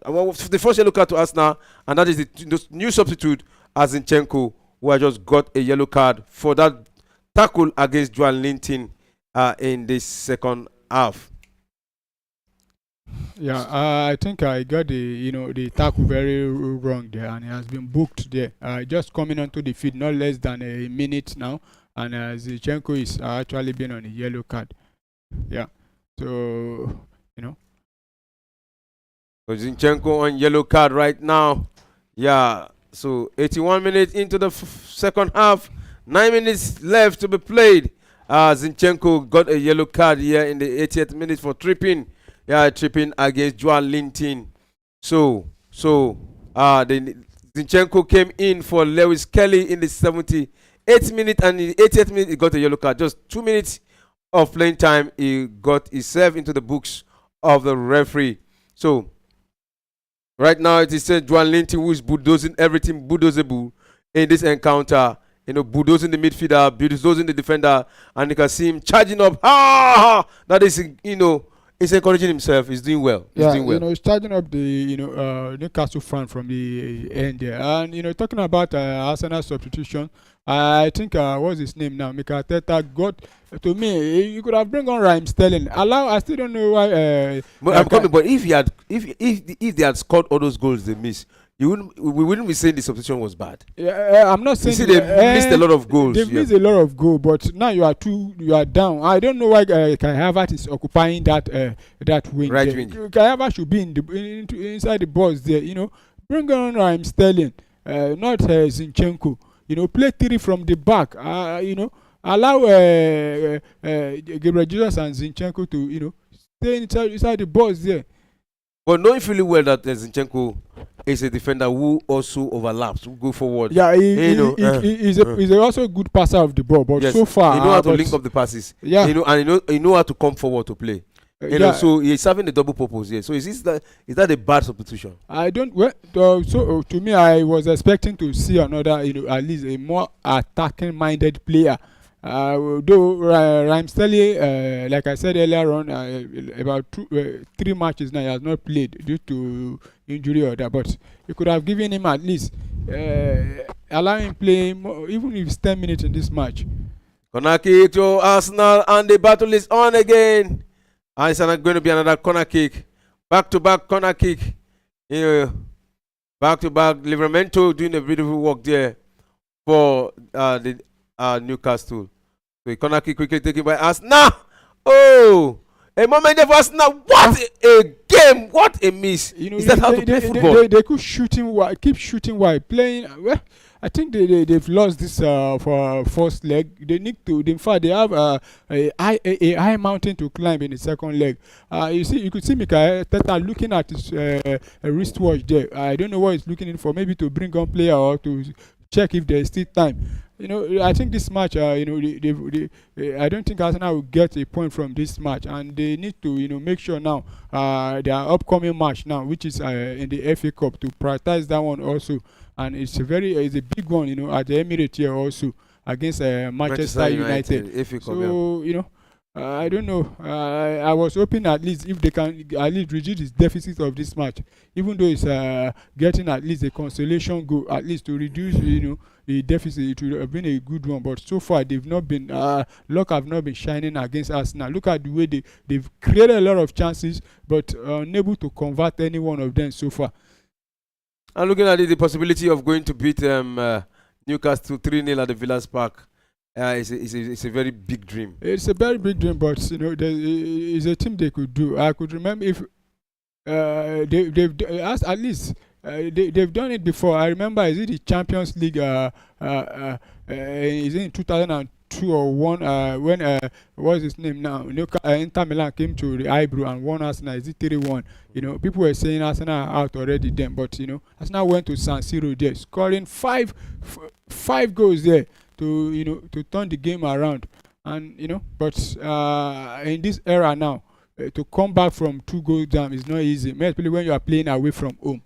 Well, the first yellow card to Arsenal, and that is the new substitute, Zinchenko, who has just got a yellow card for that tackle against Joan Linton in this second half. Yeah, I think I got the tackle very wrong there, and it has been booked there. Just coming onto the field, not less than a minute now, and Zinchenko is actually been on a yellow card. Yeah, so Zinchenko on yellow card right now. Yeah, so 81 minutes into the second half, 9 minutes left to be played. Zinchenko got a yellow card here in the 80th minute for tripping. Yeah, tripping against Joan Linton. So the Zinchenko came in for Lewis Kelly in the 78th minute, and in the 80th minute he got a yellow card. Just 2 minutes of playing time, he got himself into the books of the referee. So right now it is Joan Linton who is bulldozing everything bulldozable in this encounter. Bulldozing the midfielder, bulldozing the defender, and you can see him charging up. That is, he's encouraging himself. He's doing well. He's charging up the Newcastle front from the end there. And talking about Arsenal substitution, I think what's his name now? Mikel Arteta got, to me, you could have bring on Raheem Sterling. I still don't know why. But if they had scored all those goals they missed, we wouldn't be saying the substitution was bad. Yeah, I'm not saying. You see, they missed a lot of goals. They missed a lot of goals, but now you are down. I don't know why Kai Havertz is occupying that wing. Right wing. Kai Havertz should be inside the box there. Bring on Raheem Sterling, not Zinchenko. Play 3 from the back. Allow Gabriel Jesus and Zinchenko to stay inside the box there. But knowing fully well that Zinchenko is a defender who also overlaps, who go forward. Yeah, he's also a good passer of the ball, but yes, so far he know how to link up the passes. Yeah, and he know how to come forward to play. So he's serving the double purpose here. So is that a bad substitution? I don't. Well, to me, I was expecting to see another, at least a more attacking-minded player. Though Raheem Sterling, like I said earlier on, about 3 matches now he has not played due to injury or that, but you could have given him at least allowing him play more, even if it's 10 minutes in this match. Corner kick to Arsenal, and the battle is on again. And it's going to be another corner kick, back-to-back corner kick. Back-to-back. Livramento doing a beautiful work there for the Newcastle. So a corner kick quickly taken by Arsenal. Oh, a moment there for Arsenal. What a game! What a miss! Is that how to play football? They could keep shooting while playing. Well, I think they've lost this for first leg. They need to. In fact, they have a high mountain to climb in the second leg. You could see Mikel Arteta looking at his wristwatch there. I don't know what he's looking in for. Maybe to bring on player or to check if there's still time. I think this match, I don't think Arsenal will get a point from this match, and they need to, make sure now their upcoming match now, which is in the FA Cup, to prioritize that one also. And it's a big one, at the Emirates here also against Manchester United. FA Cup, so I don't know. I was hoping at least if they can at least reduce the deficit of this match, even though it's getting at least a consolation goal, at least to reduce the deficit. It would have been a good one, but so far they've not been luck have not been shining against Arsenal. Look at the way they've created a lot of chances, but unable to convert any one of them so far. I'm looking at the possibility of going to beat Newcastle 3-0 at the Villas Park. It's a very big dream. It's a very big dream, but it's a team they could do. I could remember if they've at least they've done it before. I remember, is it the Champions League? Is it in 2002 or 1? When what's his name now? Inter Milan came to the Ibrox and won Arsenal. Is it 3-1? People were saying Arsenal are out already then, but Arsenal went to San Siro there, scoring five goals there to turn the game around. And but in this era now, to come back from 2 goals down is not easy, especially when you are playing away from home.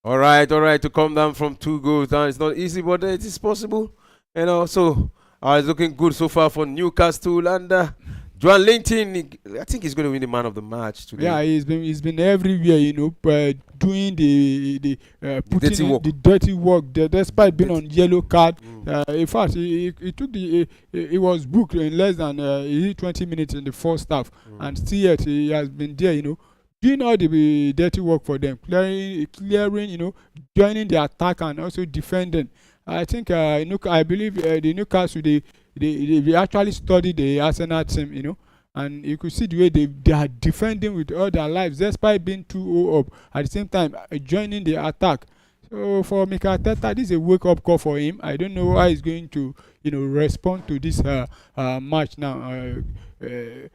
All right, to come down from 2 goals down, it's not easy, but it is possible. So it's looking good so far for Newcastle. And Joan Linton, I think he's going to win the man of the match today. Yeah, he's been everywhere, doing The dirty work. the dirty work there, despite being on yellow card. In fact, he took he was booked in less than 20 minutes in the first half, and still yet he has been there, doing all the dirty work for them, clearing, joining the attack and also defending. I think I believe the Newcastle they actually studied the Arsenal team, and you could see the way they are defending with all their lives despite being 2-0 up, at the same time joining the attack. So for Mikel Arteta, this is a wake-up call for him. I don't know how he's going to respond to this match now. The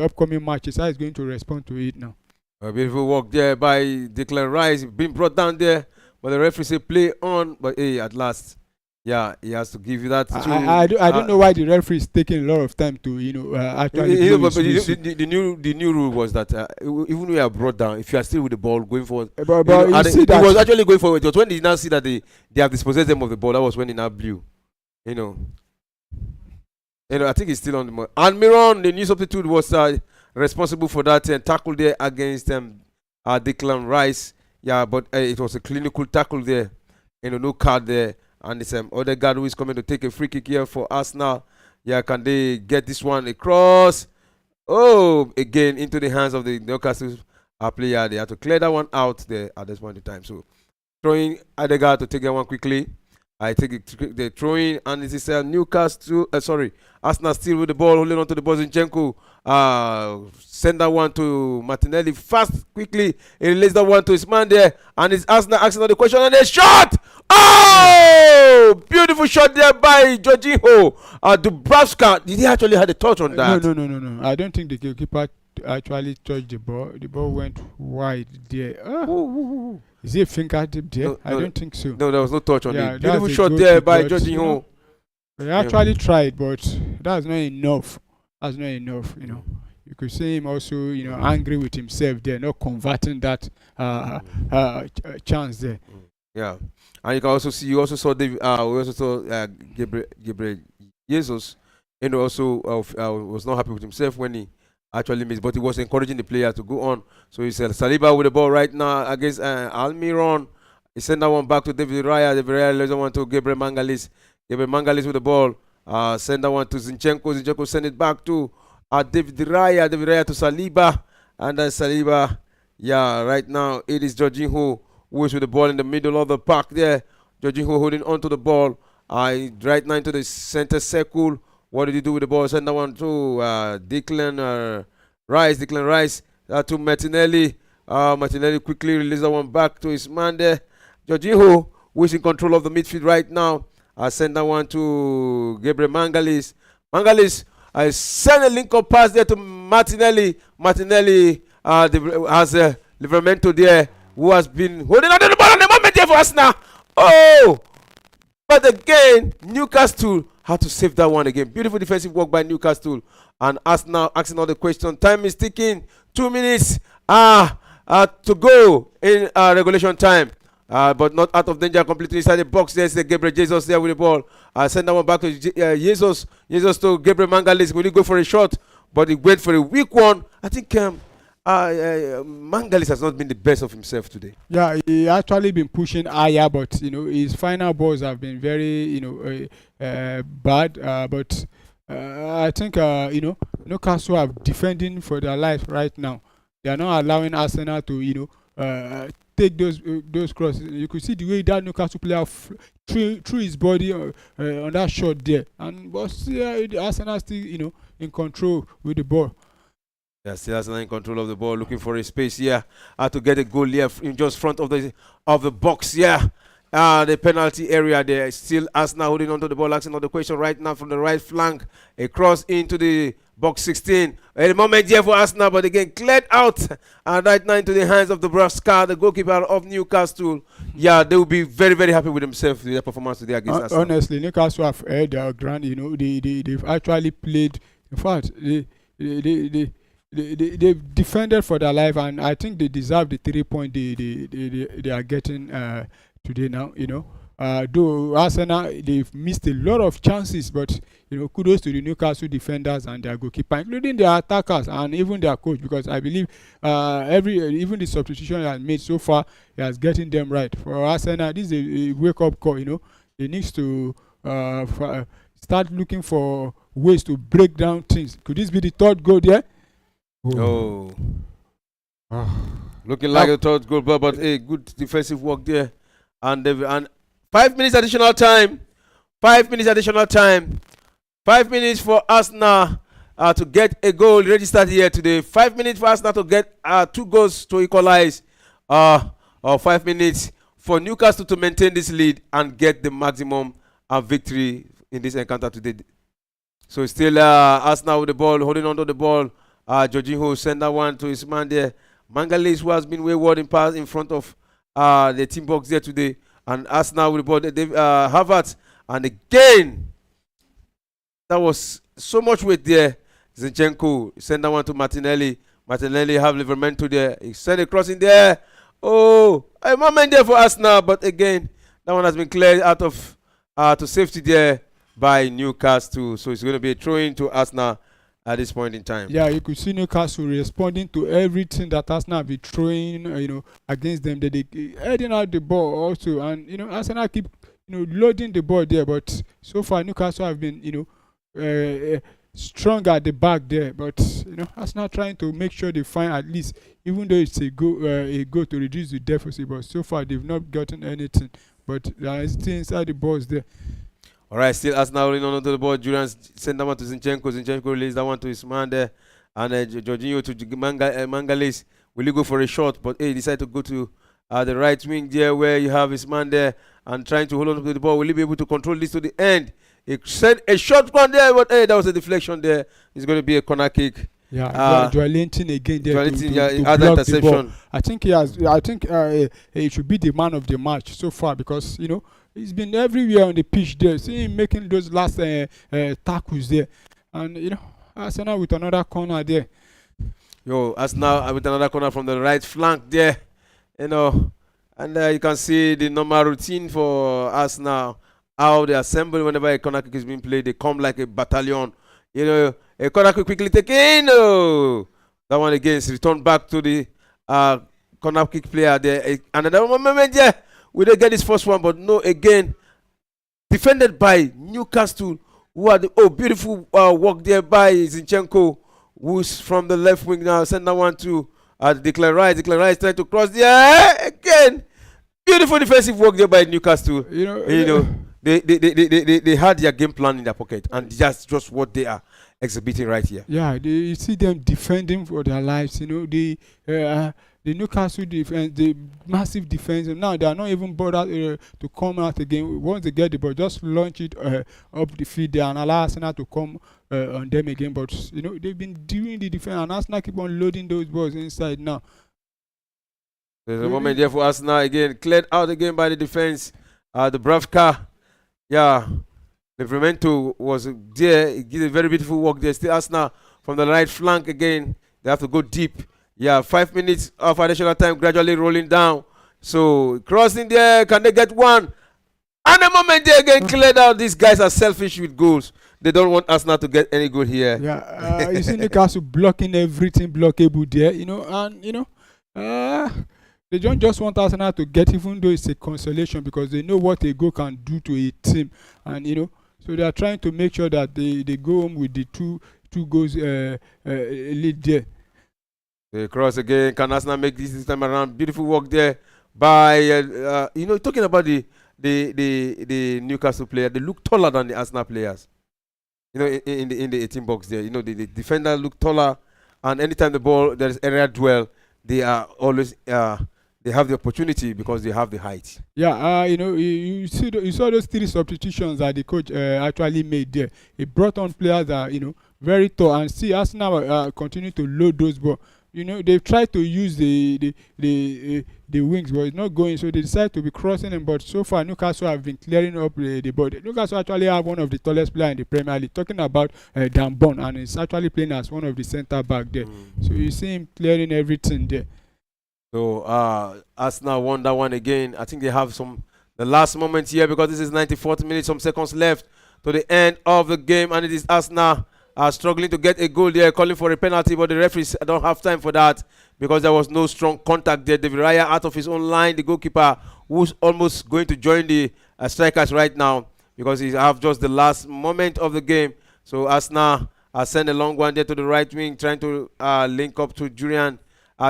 upcoming matches, how he's going to respond to it now. A beautiful work there by Declan Rice, being brought down there, but the referee say play on. But hey, at last, yeah, he has to give you that. I don't know why the referee is taking a lot of time to actually. But the new rule was that even when you are brought down, if you are still with the ball going forward, but you see he that was actually going forward. But when he now see that they have dispossessed them of the ball, that was when he now blew. I think he's still on the mark. And Miron, the new substitute, was responsible for that tackle there against Declan Rice. Yeah, but it was a clinical tackle there. No card there. And it's other guy who is coming to take a free kick here for Arsenal. Yeah, can they get this one across? Oh, again into the hands of the Newcastle player. They have to clear that one out there at this point in time. So throwing Adegaard to take that one quickly. I take the throwing, and this is Arsenal still with the ball, holding on to the ball. Zinchenko send that one to Martinelli fast, quickly. He released that one to his man there, and it's Arsenal asking the question, and a shot! Oh! Beautiful shot there by Jorginho. Dubravka, did he actually have a touch on that? No. I don't think the goalkeeper actually touched the ball. The ball went wide there. Is it a fingertip there? No, I don't think so. No, there was no touch on it. Beautiful shot there by Jorginho. He actually tried, but that's not enough. That's not enough, You could see him also, angry with himself there, not converting that chance there. Yeah, and you also saw David. We also saw Gabriel Jesus, also was not happy with himself when he actually missed, but he was encouraging the player to go on. So he's Saliba with the ball right now against Almiron. He sent that one back to David Raya. David Raya left that one to Gabriel Mangalis. Gabriel Mangalis with the ball. Send that one to Zinchenko. Zinchenko send it back to David Raya. David Raya to Saliba. And then Saliba, right now it is Jorginho who is with the ball in the middle of the park there. Jorginho holding on to the ball. Right now into the center circle. What did he do with the ball? Send that one to Declan Rice. Declan Rice to Martinelli. Martinelli quickly released that one back to his man there. Jorginho, who is in control of the midfield right now. Send that one to Gabriel Mangalis. Mangalis send a link-up pass there to Martinelli. Martinelli has Livramento there, who has been holding on to the ball on the moment there for Arsenal. Oh! But again, Newcastle had to save that one again. Beautiful defensive work by Newcastle. And Arsenal asking all the question. Time is ticking. 2 minutes to go in regulation time. But not out of danger, completely inside the box. There's Gabriel Jesus there with the ball. Send that one back to Jesus. Jesus to Gabriel Mangalis. Will he go for a shot? But he went for a weak one. I think Mangalis has not been the best of himself today. Yeah, he actually been pushing higher, but his final balls have been very bad. But I think Newcastle are defending for their life right now. They are not allowing Arsenal to take those crosses. You could see the way that Newcastle player threw his body on that shot there, and but Arsenal still in control with the ball. Yeah, still Arsenal in control of the ball, looking for a space here to get a goal here in just front of the box. Yeah, the penalty area there. Still Arsenal holding on to the ball, asking all the question right now from the right flank, a cross into the box 16. A moment here for Arsenal, but again cleared out, and right now into the hands of the Dubravka, the goalkeeper of Newcastle. Yeah, they will be very, very happy with themselves with their performance today against Arsenal. Honestly, Newcastle have held their ground. They've actually played. In fact, they've defended for their life, and I think they deserve the 3 point they are getting today now. Though Arsenal, they've missed a lot of chances, but kudos to the Newcastle defenders and their goalkeeper, including their attackers and even their coach, because I believe even the substitution he has made so far, he has getting them right. For Arsenal, this is a wake up call. They need to start looking for ways to break down things. Could this be the third goal there? Oh. Looking like a third goal, but a good defensive work there. And 5 minutes additional time. 5 minutes additional time. 5 minutes for Arsenal to get a goal registered here today. 5 minutes for Arsenal to get 2 goals to equalize. Or 5 minutes for Newcastle to maintain this lead and get the maximum victory in this encounter today. So still Arsenal with the ball, holding on to the ball. Jorginho send that one to his man there. Mangales, who has been wayward in pass in front of the team box there today. And Arsenal with the ball. Havertz. And again, that was so much weight there. Zinchenko send that one to Martinelli. Martinelli have Livermento there. He send a cross in there. Oh, a moment there for Arsenal. But again, that one has been cleared out of to safety there by Newcastle. So it's going to be a throw-in to Arsenal at this point in time. Yeah, you could see Newcastle responding to everything that Arsenal have been throwing, against them. They heading out the ball also, and Arsenal keep loading the ball there. But so far Newcastle have been strong at the back there. But Arsenal trying to make sure they find at least, even though it's a goal to reduce the deficit. But so far they've not gotten anything. But there is still inside the balls there. All right, still Arsenal holding on to the ball. Julian send that one to Zinchenko. Zinchenko released that one to his man there. And Jorginho to Mangales. Will he go for a shot? But he decided to go to the right wing there where you have his man there and trying to hold on to the ball. Will he be able to control this to the end? He sent a shot one there, but that was a deflection there. It's going to be a corner kick. Yeah, Joelinton again there to other block the ball. interception. I think he should be the man of the match so far, because he's been everywhere on the pitch there. See him making those last tackles there, and Arsenal with another corner there. Arsenal with another corner from the right flank there, and you can see the normal routine for Arsenal, how they assemble whenever a corner kick is being played. They come like a battalion. A corner kick quickly taken. That one again is returned back to the corner kick player there. Another moment there. We don't get this first one, but no, again, defended by Newcastle, who are beautiful work there by Zinchenko, who's from the left wing now. Send that one to Declan Rice. Declan Rice trying to cross there again. Beautiful defensive work there by Newcastle. They had their game plan in their pocket, and that's just what they are exhibiting right here. Yeah, you see them defending for their lives. The Newcastle defense, the massive defense, and now they are not even bothered to come out again. Once they get the ball, just launch it up the field there and allow Arsenal to come on them again. But they've been doing the defense, and Arsenal keep on loading those balls inside now. There's a moment there for Arsenal again, cleared out again by the defense. The Bravka, Livermento was there. He did a very beautiful work there. Still Arsenal from the right flank again. They have to go deep. 5 minutes of additional time, gradually rolling down. So crossing there, can they get one? And the moment they again cleared out, these guys are selfish with goals. They don't want Arsenal to get any goal here. You see Newcastle blocking everything blockable there, they don't just want Arsenal to get, even though it's a consolation, because they know what a goal can do to a team, and so they are trying to make sure that they go home with the two goals lead there. They cross again. Can Arsenal make this time around? Beautiful work there by talking about the Newcastle player. They look taller than the Arsenal players. In the 18 box there. The defender look taller, and anytime the ball there is area dwell, they are always they have the opportunity because they have the height. You saw those 3 substitutions that the coach actually made there. He brought on players that very tall, and see Arsenal continue to load those balls. they've tried to use the wings, but it's not going. So they decide to be crossing them. But so far, Newcastle have been clearing up the ball. Newcastle actually have one of the tallest players in the Premier League. Talking about Dan Burn, and he's actually playing as one of the centre back there. So you see him clearing everything there. So Arsenal won that one again. I think they have the last moment here, because this is 94th minute, some seconds left to the end of the game, and it is Arsenal struggling to get a goal there, calling for a penalty, but the referees don't have time for that because there was no strong contact there. David Raya out of his own line, the goalkeeper, who's almost going to join the strikers right now because he have just the last moment of the game. So Arsenal send a long one there to the right wing, trying to link up to Julian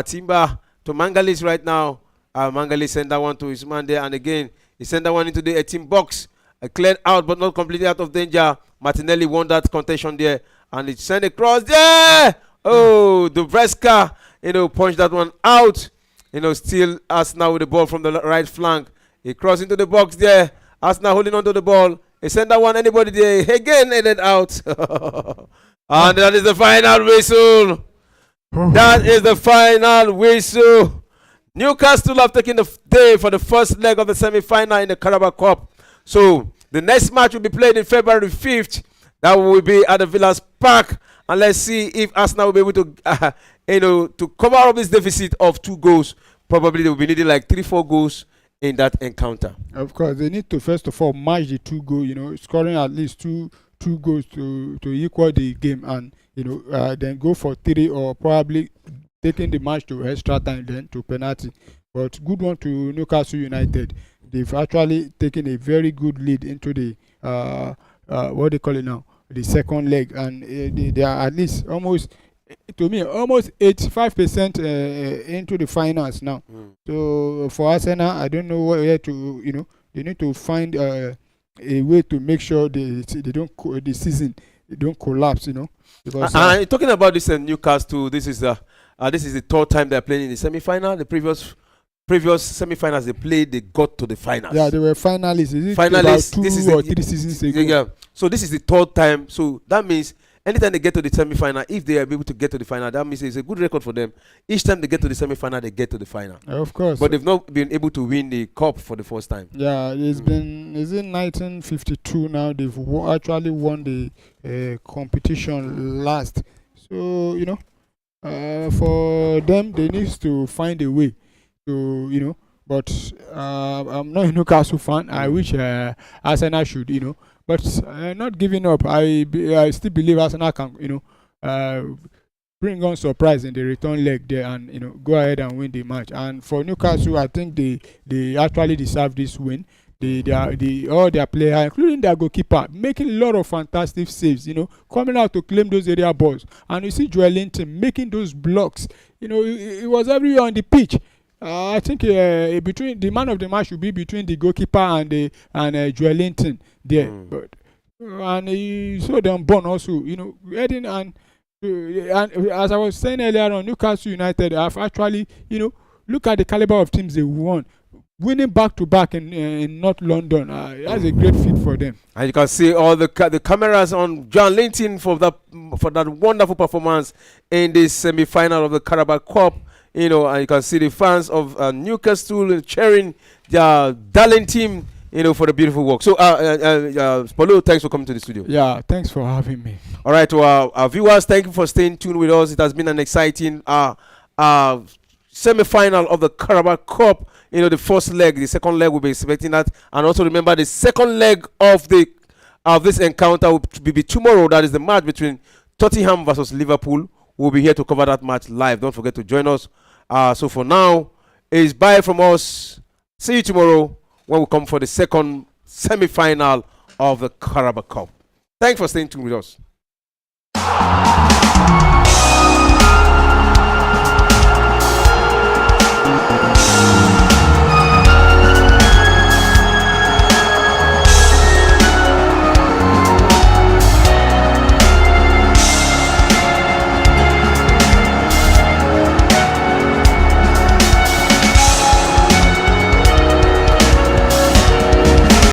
Timber, to Mangalis right now. Mangalis send that one to his man there, and again he sent that one into the 18 box. Cleared out, but not completely out of danger. Martinelli won that contention there, and it sent across there. Oh, Dubravka, punched that one out. Still Arsenal with the ball from the right flank. He crossed into the box there. Arsenal holding on to the ball. He sent that one. Anybody there again headed out. And that is the final whistle. That is the final whistle. Newcastle have taken the day for the first leg of the semi-final in the Carabao Cup. So the next match will be played in February 5th. That will be at the Villas Park. And let's see if Arsenal will be able to, to cover up this deficit of 2 goals. Probably they will be needing like 3-4 goals in that encounter. Of course, they need to first of all match the 2 goals. Scoring at least two goals to equal the game, and then go for 3, or probably taking the match to extra time, then to penalty. But good one to Newcastle United. They've actually taken a very good lead into the what they call it now, the second leg, and they are at least almost 85% into the finals now. So for Arsenal, I don't know where to they need to find a way to make sure the season don't collapse. Because talking about this Newcastle, this is the 3rd time they're playing in the semi-final. The previous semi-finals they played, they got to the finals. Yeah, they were finalists. Is it finalists. About 2 or 3 seasons ago? Yeah. So this is the 3rd time. So that means anytime they get to the semi-final, if they are able to get to the final, that means it's a good record for them. Each time they get to the semi-final, they get to the final. Of course. But they've not been able to win the cup for the first time. Yeah, it's been, is it 1952 now? They've actually won the competition last. So, for them, they need to find a way to, but I'm not a Newcastle fan. I wish Arsenal should, but not giving up. I still believe Arsenal can, bring on surprise in the return leg there, and go ahead and win the match. And for Newcastle, I think they actually deserve this win. All their players, including their goalkeeper, making a lot of fantastic saves, coming out to claim those area balls. And you see Joel Linton making those blocks. It was everywhere on the pitch. I think between the man of the match should be between the goalkeeper and Joel Linton there. But and he saw them born also, heading and as I was saying earlier on, Newcastle United have actually, look at the caliber of teams they won. Winning back-to-back in North London, that's a great feat for them. And you can see all the cameras on John Linton for that wonderful performance in the semi-final of the Carabao Cup. And you can see the fans of Newcastle cheering their darling team, for the beautiful work. So, Paulo, thanks for coming to the studio. Yeah, thanks for having me. All right, to our viewers, thank you for staying tuned with us. It has been an exciting semi-final of the Carabao Cup. The first leg, the second leg, we'll be expecting that. And also remember, the second leg of this encounter will be tomorrow. That is the match between Tottenham versus Liverpool. We'll be here to cover that match live. Don't forget to join us. So for now, it's bye from us. See you tomorrow when we come for the second semi-final of the Carabao Cup. Thanks for staying tuned with us.